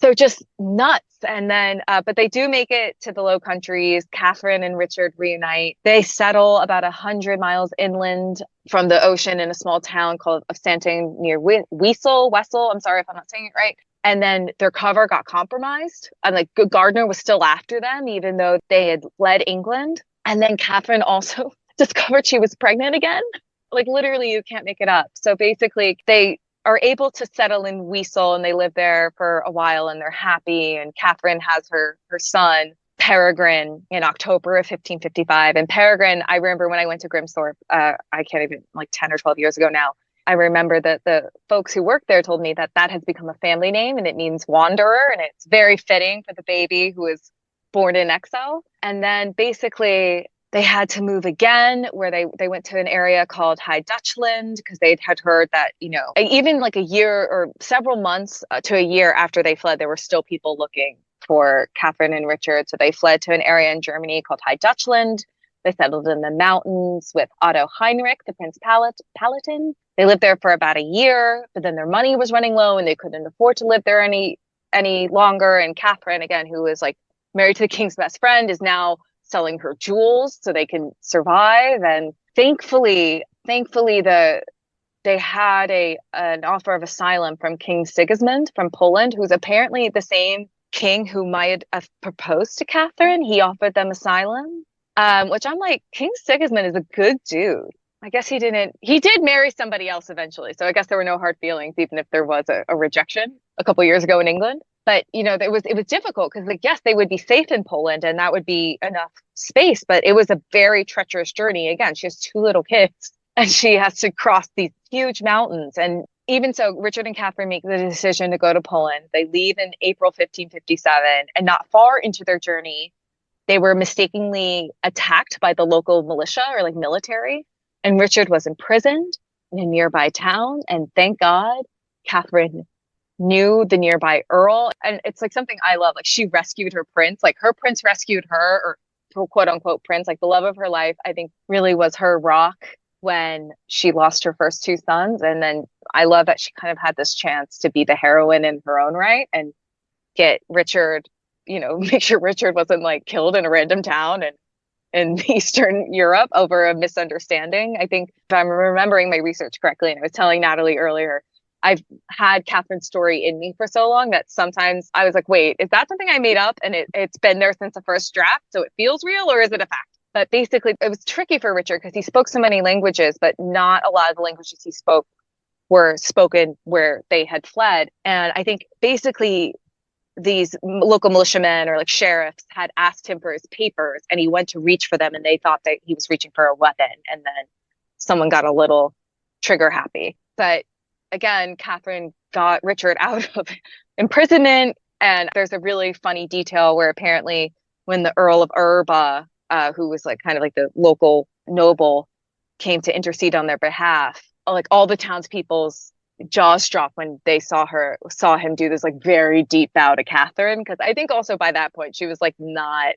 So just nuts. And then, but they do make it to the Low Countries. Catherine and Richard reunite. They settle about 100 miles inland from the ocean in a small town called of Santing near Wesel. I'm sorry if I'm not saying it right. And then their cover got compromised. And like Gardiner was still after them, even though they had fled England. And then Catherine also discovered she was pregnant again. Like literally, you can't make it up. So basically, they are able to settle in Wesel, and they live there for a while, and they're happy. And Catherine has her son, Peregrine, in October of 1555. And Peregrine, I remember when I went to Grimthorpe, I can't even, like 10 or 12 years ago now, I remember that the folks who worked there told me that has become a family name, and it means wanderer, and it's very fitting for the baby who was born in exile. And then basically they had to move again, where they went to an area called High Dutchland, because they had heard that, even like a year or several months to a year after they fled, there were still people looking for Catherine and Richard. So they fled to an area in Germany called High Dutchland. They settled in the mountains with Otto Heinrich, the Prince Palatine. They lived there for about a year, but then their money was running low and they couldn't afford to live there any longer. And Catherine, again, who was like married to the king's best friend, is now selling her jewels so they can survive. And thankfully they had an offer of asylum from King Sigismund from Poland, who's apparently the same king who might have proposed to Catherine. He offered them asylum, which I'm like, King Sigismund is a good dude. I guess he did marry somebody else eventually. So I guess there were no hard feelings, even if there was a rejection a couple years ago in England. But, it was difficult because, like, yes, they would be safe in Poland and that would be enough space. But it was a very treacherous journey. Again, she has 2 little kids and she has to cross these huge mountains. And even so, Richard and Catherine make the decision to go to Poland. They leave in April 1557, and not far into their journey, they were mistakenly attacked by the local militia or like military. And Richard was imprisoned in a nearby town. And thank God, Catherine knew the nearby earl. And it's like something I love. Like she rescued her prince, like her prince rescued her, or her quote unquote prince, like the love of her life, I think really was her rock when she lost her first two sons. And then I love that she kind of had this chance to be the heroine in her own right and get Richard, make sure Richard wasn't like killed in a random town and in Eastern Europe over a misunderstanding. I think if I'm remembering my research correctly, and I was telling Natalie earlier, I've had Catherine's story in me for so long that sometimes I was like, wait, is that something I made up? And it's been there since the first draft, so it feels real, or is it a fact? But basically, it was tricky for Richard because he spoke so many languages, but not a lot of the languages he spoke were spoken where they had fled. And I think basically these local militiamen or like sheriffs had asked him for his papers and he went to reach for them and they thought that he was reaching for a weapon, and then someone got a little trigger happy. But again, Catherine got Richard out of imprisonment, and there's a really funny detail where apparently when the Earl of Urba, who was like kind of like the local noble, came to intercede on their behalf, like all the townspeople's jaws dropped when they saw him do this like very deep bow to Catherine, because I think also by that point she was like not,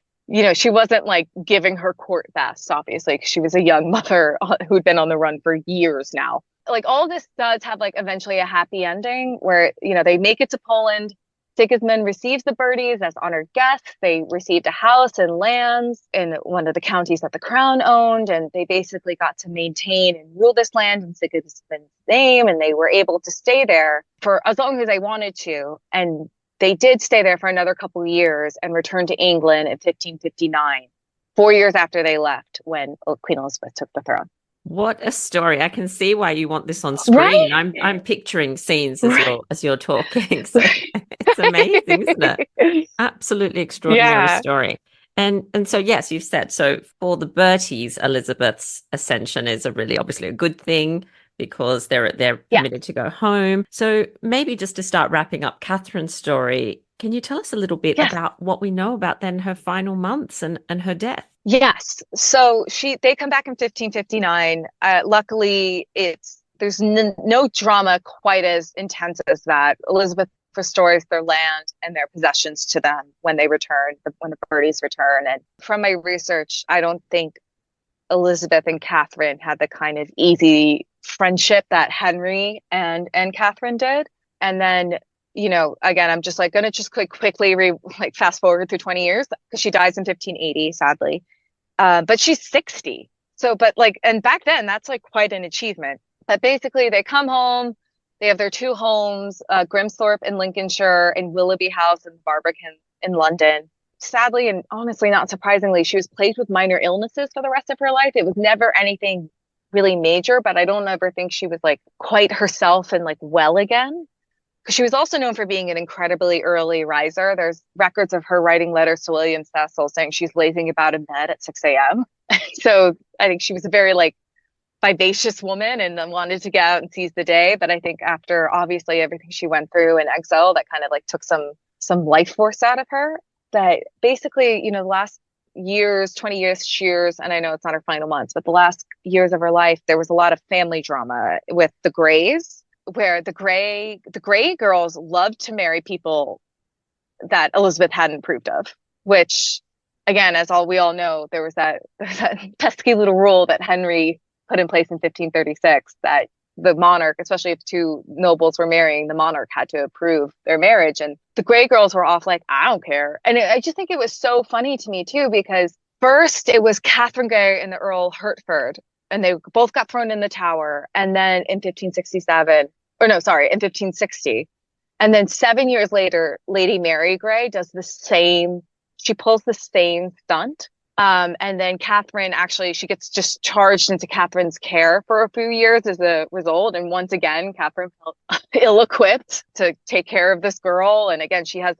she wasn't like giving her court best, obviously, 'cause she was a young mother who'd been on the run for years now. Like all this does have like eventually a happy ending where they make it to Poland. Sigismund receives the Birdies as honored guests. They received a house and lands in one of the counties that the crown owned, and they basically got to maintain and rule this land in Sigismund's name, and they were able to stay there for as long as they wanted to. And they did stay there for another couple of years and returned to England in 1559, 4 years after they left, when Queen Elizabeth took the throne. What a story. I can see why you want this on Right? screen. I'm picturing scenes Right. as you're talking. So it's amazing, isn't it? Absolutely extraordinary Yeah. story. And so yes, you've said so for the Berties, Elizabeth's ascension is a really obviously a good thing because they're Yeah. permitted to go home. So maybe just to start wrapping up Catherine's story, can you tell us a little bit Yes. about what we know about then her final months and her death? Yes. So they come back in 1559. Luckily, there's no drama quite as intense as that. Elizabeth restores their land and their possessions to them when they return, when the Birdies return. And from my research, I don't think Elizabeth and Catherine had the kind of easy friendship that Henry and Catherine did. And then, again, I'm just like going to just quickly fast forward through 20 years because she dies in 1580, sadly. But she's 60. So, but like, and back then that's like quite an achievement. But basically they come home, they have their two homes, Grimthorpe in Lincolnshire and Willoughby House in Barbican in London. Sadly, and honestly, not surprisingly, she was plagued with minor illnesses for the rest of her life. It was never anything really major, but I don't ever think she was like quite herself and like well again. Because she was also known for being an incredibly early riser. There's records of her writing letters to William Cecil saying she's lazing about in bed at 6 a.m. So I think she was a very like vivacious woman and then wanted to get out and seize the day. But I think after obviously everything she went through in exile, that kind of like took some life force out of her. That basically, the last 20 years, and I know it's not her final months, but the last years of her life, there was a lot of family drama with the Greys, where the Grey girls loved to marry people that Elizabeth hadn't approved of, which again, as we all know, there's that pesky little rule that Henry put in place in 1536 that the monarch, especially if two nobles were marrying, the monarch had to approve their marriage. And the Grey girls were off like, I don't care. And I just think it was so funny to me too, because first it was Catherine Grey and the Earl Hertford, and they both got thrown in the Tower. And then in 1560. And then 7 years later, Lady Mary Grey does she pulls the same stunt. And then Catherine she gets just charged into Catherine's care for a few years as a result. And once again, Catherine felt ill-equipped to take care of this girl. And again, she has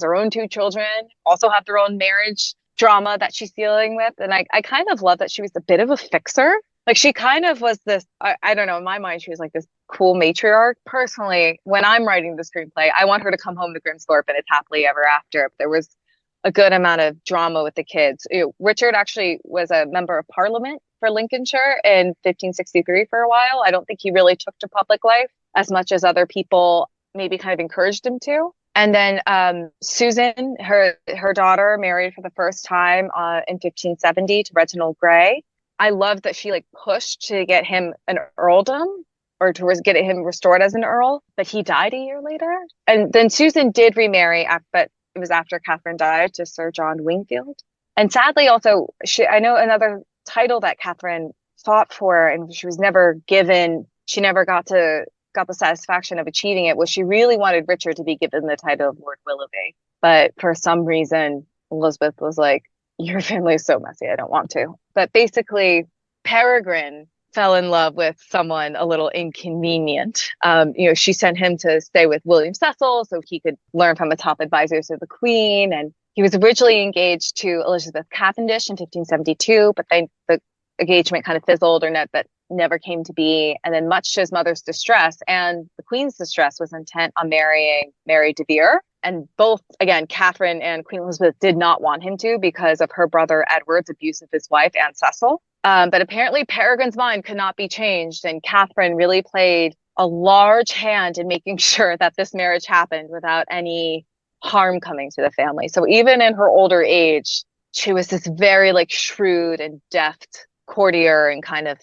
her own two children, also have their own marriage drama that she's dealing with. And I kind of love that she was a bit of a fixer. Like she kind of was this, I don't know, in my mind, she was like this cool matriarch. Personally, when I'm writing the screenplay, I want her to come home to Grimthorpe and it's happily ever after. There was a good amount of drama with the kids. Richard actually was a member of Parliament for Lincolnshire in 1563 for a while. I don't think he really took to public life as much as other people. maybe kind of encouraged him to. And then Susan, her daughter, married for the first time in 1570 to Reginald Grey. I love that she like pushed to get him an earldom or to get him restored as an earl, but he died a year later. And then Susan did remarry, but it was after Catherine died, to Sir John Wingfield. And sadly, also, I know another title that Catherine fought for and she was never given. She never got the satisfaction of achieving it. Was she really wanted Richard to be given the title of Lord Willoughby, but for some reason Elizabeth was like, "Your family is so messy, I don't want to." But basically, Peregrine fell in love with someone a little inconvenient. She sent him to stay with William Cecil so he could learn from the top advisors of the Queen. And he was originally engaged to Elizabeth Cavendish in 1572, but then the engagement kind of fizzled, or that never came to be. And then, much to his mother's distress and the Queen's distress, was intent on marrying Mary de Vere. And both, again, Catherine and Queen Elizabeth did not want him to because of her brother Edward's abuse of his wife, Anne Cecil. But apparently Peregrine's mind could not be changed, and Catherine really played a large hand in making sure that this marriage happened without any harm coming to the family. So even in her older age, she was this very like shrewd and deft courtier and kind of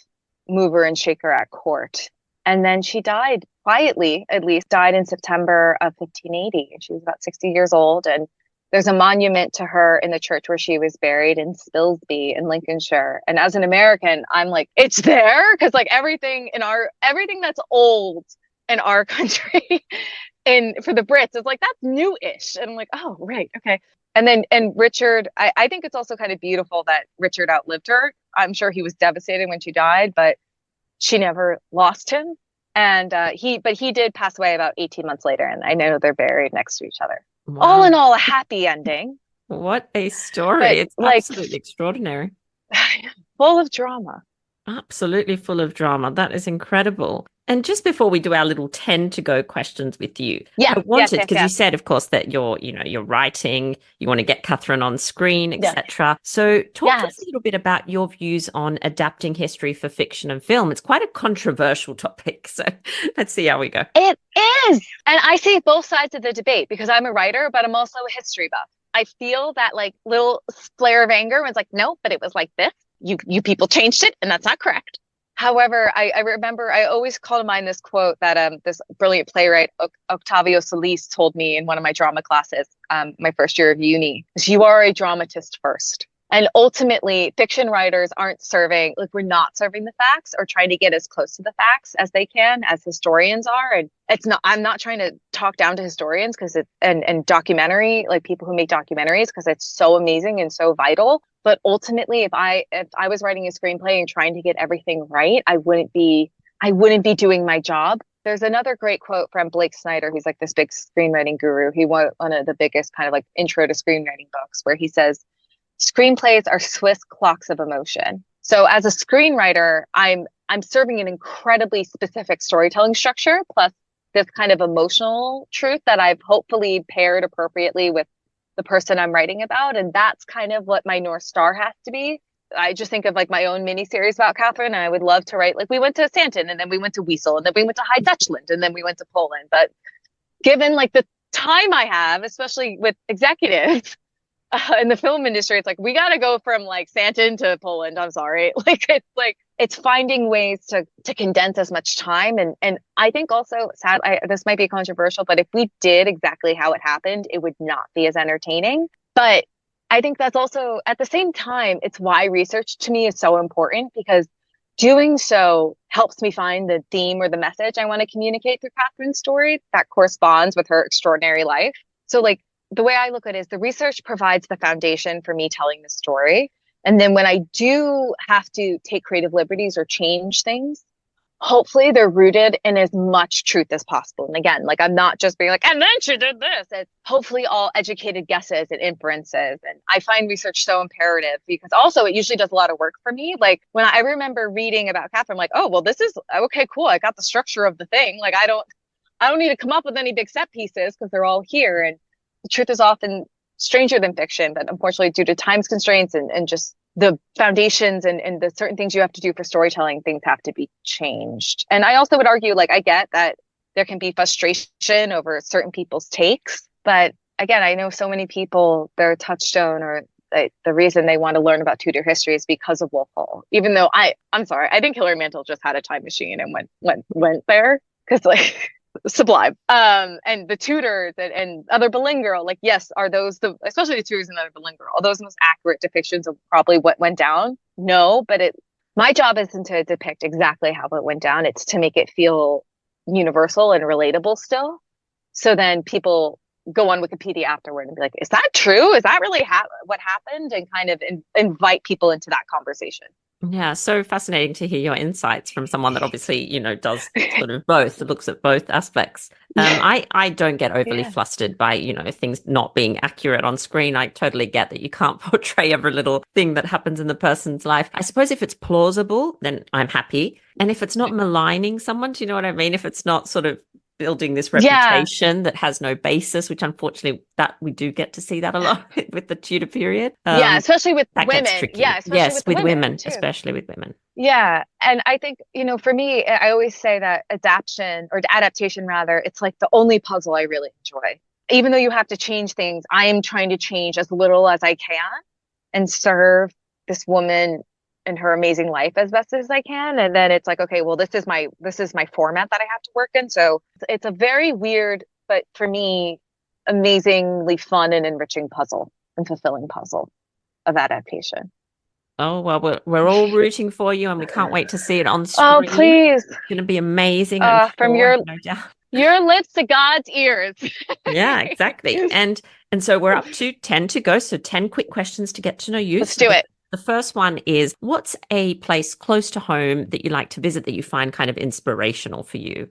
mover and shaker at court. And then she died quietly, at least died in September of 1580. And she was about 60 years old. And there's a monument to her in the church where she was buried in Spilsby in Lincolnshire. And as an American, I'm like, it's there? Because like everything that's old in our country and for the Brits is like, that's new-ish. And I'm like, oh, right, okay. And Richard, I think it's also kind of beautiful that Richard outlived her. I'm sure he was devastated when she died, but she never lost him. And he did pass away about 18 months later. And I know they're buried next to each other. Wow. All in all, a happy ending. What a story. But, it's absolutely extraordinary. Full of drama. Absolutely full of drama. That is incredible. And just before we do our little 10 to go questions with you, I wanted, because you said, of course, that you're writing, you want to get Katherine on screen, etc. So talk to us a little bit about your views on adapting history for fiction and film. It's quite a controversial topic. So let's see how we go. It is. And I see both sides of the debate because I'm a writer, but I'm also a history buff. I feel that like little flare of anger when it's like, no, but it was like this. You people changed it and that's not correct. However, I remember I always call to mind this quote that this brilliant playwright Octavio Solis told me in one of my drama classes, my first year of uni. You are a dramatist first. And ultimately, fiction writers aren't serving, like we're not serving the facts or trying to get as close to the facts as they can, as historians are. And I'm not trying to talk down to historians because and documentary, like people who make documentaries, because it's so amazing and so vital. But ultimately, if I was writing a screenplay and trying to get everything right, I wouldn't be doing my job. There's another great quote from Blake Snyder, who's like this big screenwriting guru. He wrote one of the biggest kind of like intro to screenwriting books, where he says, screenplays are Swiss clocks of emotion. So as a screenwriter, I'm serving an incredibly specific storytelling structure, plus this kind of emotional truth that I've hopefully paired appropriately with the person I'm writing about. And that's kind of what my North Star has to be. I just think of like my own mini series about Katherine, and I would love to write, like we went to Santon and then we went to Wiesel and then we went to High Dutchland and then we went to Poland. But given like the time I have, especially with executives in the film industry, it's like, we got to go from like Santon to Poland. I'm sorry. It's finding ways to condense as much time. And I think also, this might be controversial, but if we did exactly how it happened, it would not be as entertaining. But I think that's also, at the same time, it's why research to me is so important, because doing so helps me find the theme or the message I want to communicate through Katherine's story that corresponds with her extraordinary life. So like the way I look at it is the research provides the foundation for me telling the story. And then when I do have to take creative liberties or change things, hopefully they're rooted in as much truth as possible. And again, like I'm not just being like, and then she did this. It's hopefully all educated guesses and inferences. And I find research so imperative because also it usually does a lot of work for me. Like when I remember reading about Katherine, I'm like, oh, well, this is okay, cool. I got the structure of the thing. Like I don't need to come up with any big set pieces because they're all here. And the truth is often stranger than fiction, but unfortunately due to times constraints and just the foundations and the certain things you have to do for storytelling, things have to be changed. And I also would argue, like, I get that there can be frustration over certain people's takes. But again, I know so many people, their touchstone or the reason they want to learn about Tudor history is because of Wolf Hall. Even though I'm sorry, I think Hilary Mantel just had a time machine and went there because like sublime. And the Tudors and other Boleyn girl, like yes, are those especially the Tudors and other Boleyn girl, are those the most accurate depictions of probably what went down? No, but my job isn't to depict exactly how it went down. It's to make it feel universal and relatable still. So then people go on Wikipedia afterward and be like, is that true? Is that really what happened? And kind of invite people into that conversation. Yeah, so fascinating to hear your insights from someone that obviously, does sort of both, looks at both aspects. I don't get overly flustered by, things not being accurate on screen. I totally get that you can't portray every little thing that happens in the person's life. I suppose if it's plausible, then I'm happy. And if it's not maligning someone, do you know what I mean? If it's not sort of building this reputation that has no basis, which unfortunately that we do get to see that a lot with the Tudor period. Especially with women. Yeah, especially with women, especially with women. Yeah. And I think, for me, I always say that adaptation rather, it's like the only puzzle I really enjoy. Even though you have to change things, I am trying to change as little as I can and serve this woman and her amazing life as best as I can. And then it's like, okay, well, this is my format that I have to work in. So it's a very weird, but for me, amazingly fun and enriching puzzle and fulfilling puzzle of adaptation. Oh, well, we're all rooting for you and we can't wait to see it on screen. Oh, please. It's going to be amazing. From your lips to God's ears. Yeah, exactly. And so we're up to 10 to go. So 10 quick questions to get to know you. Let's do it. The first one is, what's a place close to home that you like to visit that you find kind of inspirational for you?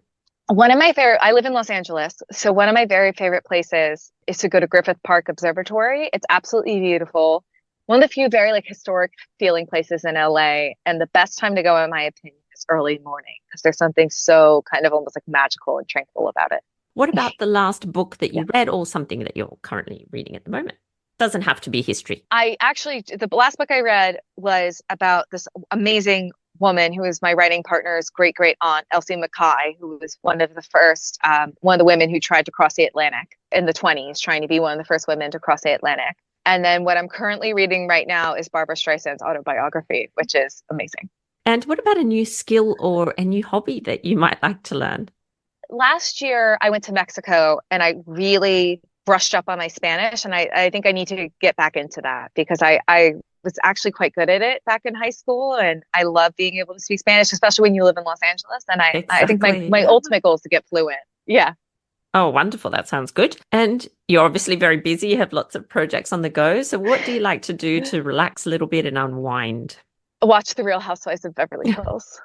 I live in Los Angeles. So one of my very favorite places is to go to Griffith Park Observatory. It's absolutely beautiful. One of the few very historic feeling places in LA. And the best time to go, in my opinion, is early morning because there's something so kind of almost like magical and tranquil about it. What about the last book that you read or something that you're currently reading at the moment? Doesn't have to be history. The last book I read was about this amazing woman who was my writing partner's great aunt, Elsie Mackay, who was one of the women who tried to cross the Atlantic in the 1920s, trying to be one of the first women to cross the Atlantic. And then what I'm currently reading right now is Barbra Streisand's autobiography, which is amazing. And what about a new skill or a new hobby that you might like to learn? Last year, I went to Mexico and I really brushed up on my Spanish. And I think I need to get back into that because I was actually quite good at it back in high school. And I love being able to speak Spanish, especially when you live in Los Angeles. And I think my ultimate goal is to get fluent. Yeah. Oh, wonderful. That sounds good. And you're obviously very busy. You have lots of projects on the go. So what do you like to do to relax a little bit and unwind? Watch The Real Housewives of Beverly Hills.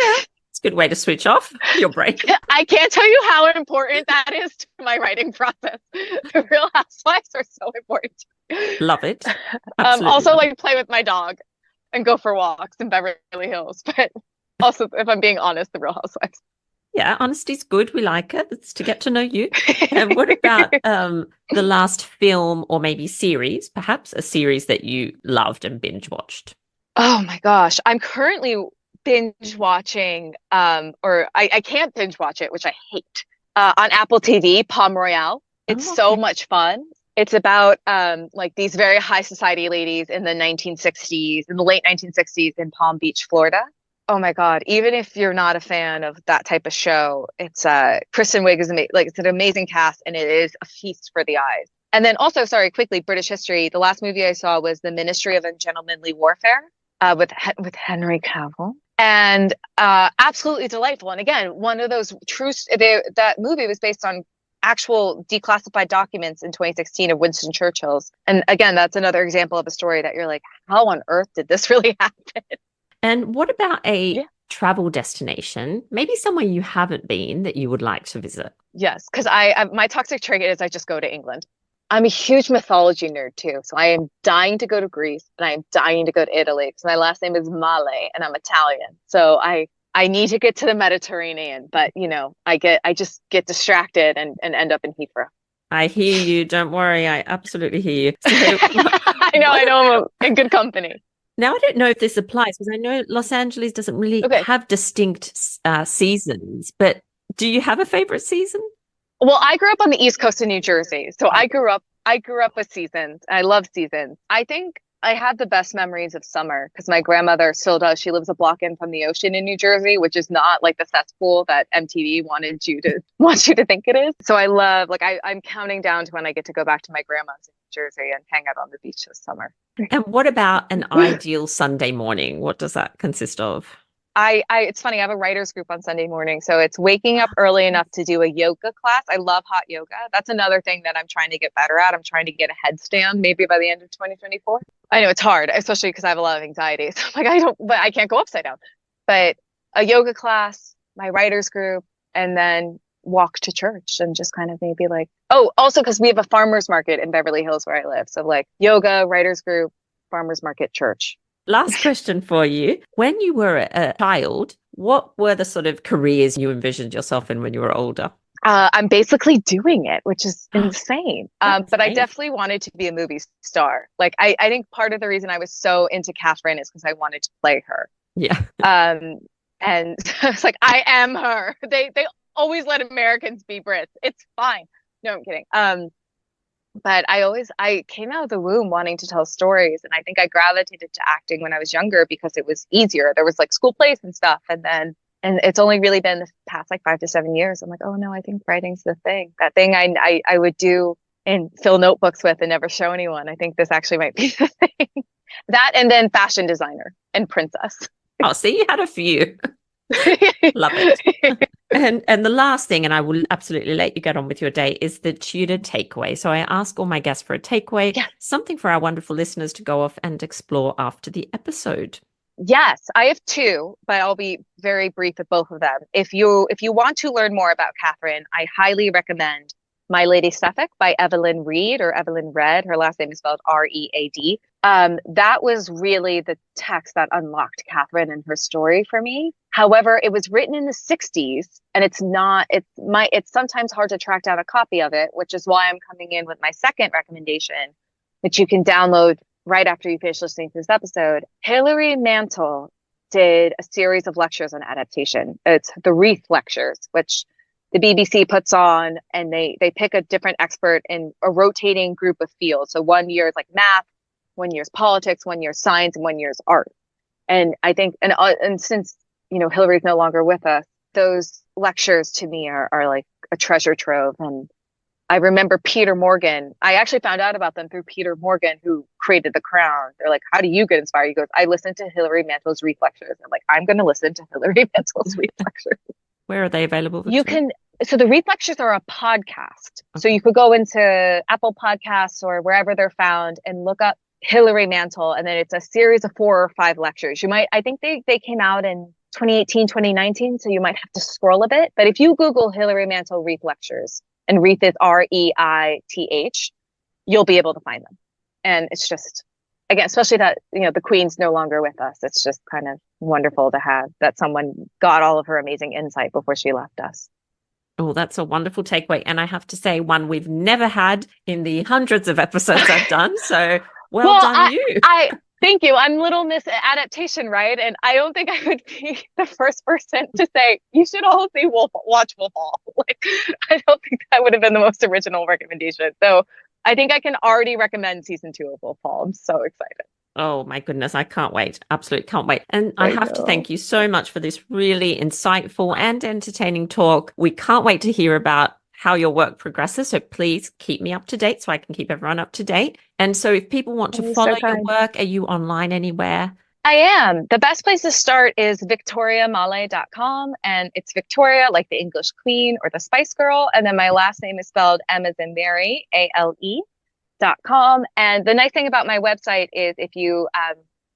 Yeah. It's a good way to switch off your brain. I can't tell you how important that is to my writing process. The Real Housewives are so important. Love it. Also, play with my dog and go for walks in Beverly Hills. But also, if I'm being honest, The Real Housewives. Yeah, honesty's good. We like it. It's to get to know you. And what about the last film or maybe series, perhaps a series that you loved and binge watched? Oh my gosh. I'm currently binge watching, or I can't binge watch it, which I hate, on Apple TV, Palm Royale. It's so much fun. It's about these very high society ladies in the late 1960s in Palm Beach, Florida. Oh my God. Even if you're not a fan of that type of show, it's Kristen Wiig is amazing. It's an amazing cast and it is a feast for the eyes. And then also, sorry, quickly, British history. The last movie I saw was The Ministry of Ungentlemanly Warfare with Henry Cavill. And absolutely delightful. And again, one of those that movie was based on actual declassified documents in 2016 of Winston Churchill's. And again, that's another example of a story that you're like, how on earth did this really happen? And what about a travel destination, maybe somewhere you haven't been that you would like to visit? Yes, because my toxic trait is I just go to England. I'm a huge mythology nerd too. So I am dying to go to Greece and I am dying to go to Italy because my last name is Male and I'm Italian. So I need to get to the Mediterranean, but I just get distracted and end up in Heathrow. I hear you. Don't worry. I absolutely hear you. So, I know I'm in good company. Now, I don't know if this applies because I know Los Angeles doesn't really have distinct seasons, but Do you have a favorite season? Well, I grew up on the East Coast of New Jersey, so Oh, I grew up with seasons. I love seasons. I think I have the best memories of summer because my grandmother still does. She lives a block in from the ocean in New Jersey, which is not like the cesspool that MTV wanted you to want you to think it is. So I love I'm counting down to when I get to go back to my grandma's in New Jersey and hang out on the beach this summer. and what about an ideal Sunday morning? What does that consist of? It's funny, I have a writers group on Sunday morning. So it's waking up early enough to do a yoga class. I love hot yoga. That's another thing that I'm trying to get better at. I'm trying to get a headstand maybe by the end of 2024. I know it's hard, especially because I have a lot of anxiety. So I'm like, but I can't go upside down. But a yoga class, my writers group, and then walk to church and just kind of maybe like, oh, also because we have a farmer's market in Beverly Hills where I live. So like yoga, writers group, farmer's market, church. Last question for you. When you were a child, what were the sort of careers you envisioned yourself in when you were older? I'm basically doing it, which is insane. But I Amazing. definitely wanted to be a movie star. Like I think part of the reason I was so into Katherine is because I wanted to play her. Yeah. And it's like I am her. They always let Americans be Brits. It's fine. No, I'm kidding. But I came out of the womb wanting to tell stories, and I think I gravitated to acting when I was younger because it was easier. There was like school plays and stuff, and it's only really been the past like 5 to 7 years. I'm like, oh no, I think writing's the thing. That thing I would do and fill notebooks with and never show anyone. I think this actually might be the thing. That and then fashion designer and princess. Oh, see, you had a few. Love it. And the last thing, and I will absolutely let you get on with your day, is the Tudor takeaway. So I ask all my guests for a takeaway, Yeah. something for our wonderful listeners to go off and explore after the episode. Yes, I have two, but I'll be very brief with both of them. If you want to learn more about Katherine, I highly recommend My Lady Suffolk by Evelyn Reed or Evelyn Read. Her last name is spelled Read. That was really the text that unlocked Katherine and her story for me. However, it was written in the 60s and it's sometimes hard to track down a copy of it, which is why I'm coming in with my second recommendation, which you can download right after you finish listening to this episode. Hilary Mantel did a series of lectures on adaptation. It's the Wreath Lectures, which the BBC puts on, and they pick a different expert in a rotating group of fields. So 1 year is like math, 1 year is politics, 1 year is science, and 1 year is art. And I think, and since, Hilary's no longer with us, those lectures to me are like a treasure trove. And I remember Peter Morgan. I actually found out about them through Peter Morgan, who created The Crown. They're like, how do you get inspired? He goes, I listened to Hilary Mantel's Wreath Lectures. I'm like, I'm going to listen to Hilary Mantel's Wreath Lectures. Where are they available? So the Wreath Lectures are a podcast. Okay. So you could go into Apple Podcasts or wherever they're found and look up Hilary Mantel. And then it's a series of 4 or 5 lectures. I think they came out in 2018, 2019. So you might have to scroll a bit. But if you Google Hilary Mantel Wreath Lectures, and Wreath is Reith, you'll be able to find them. And it's just, again, especially that, the Queen's no longer with us. It's just kind of wonderful to have that someone got all of her amazing insight before she left us. Oh, that's a wonderful takeaway. And I have to say, one we've never had in the hundreds of episodes I've done. So well done, you. Thank you. I'm Little Miss Adaptation, right? And I don't think I would be the first person to say, you should all watch Wolf Hall. Like, I don't think that would have been the most original recommendation. So I think I can already recommend season 2 of Wolf Hall. I'm so excited. Oh my goodness, I can't wait. Absolutely can't wait. And I have to thank you so much for this really insightful and entertaining talk. We can't wait to hear about how your work progresses. So please keep me up to date so I can keep everyone up to date. And so if people want to follow your work, are you online anywhere? I am. The best place to start is victoriamale.com. And it's Victoria, like the English Queen or the Spice Girl. And then my last name is spelled M as in Mary, ALE.com. And the nice thing about my website is if you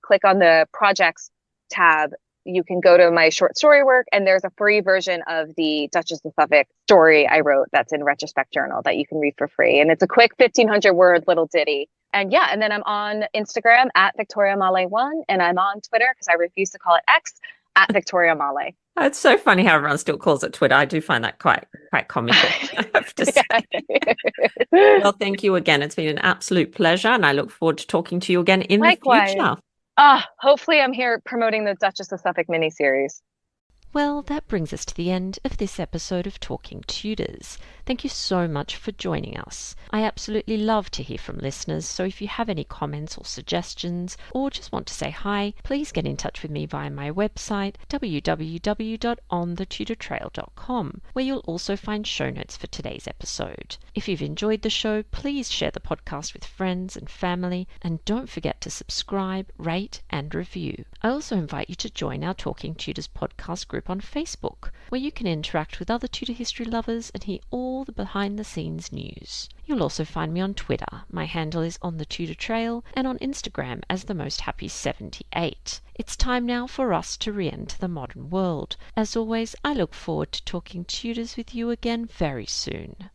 click on the projects tab, you can go to my short story work, and there's a free version of the Duchess of Suffolk story I wrote that's in Retrospect Journal that you can read for free. And it's a quick 1,500 word little ditty. And yeah, and then I'm on Instagram at VictoriaMale1, and I'm on Twitter, because I refuse to call it X, at Victoria Male. It's so funny how everyone still calls it Twitter. I do find that quite comical, I have to say. Well, thank you again. It's been an absolute pleasure, and I look forward to talking to you again in the future. Hopefully I'm here promoting the Duchess of Suffolk miniseries. Well, that brings us to the end of this episode of Talking Tudors. Thank you so much for joining us. I absolutely love to hear from listeners, so if you have any comments or suggestions, or just want to say hi, please get in touch with me via my website, www.onthetudortrail.com, where you'll also find show notes for today's episode. If you've enjoyed the show, please share the podcast with friends and family, and don't forget to subscribe, rate, and review. I also invite you to join our Talking Tudors podcast group on Facebook, where you can interact with other Tudor history lovers and hear all the behind-the-scenes news. You'll also find me on Twitter. My handle is On The Tudor Trail, and on Instagram as The Most Happy 78. It's time now for us to re-enter the modern world. As always, I look forward to talking Tudors with you again very soon.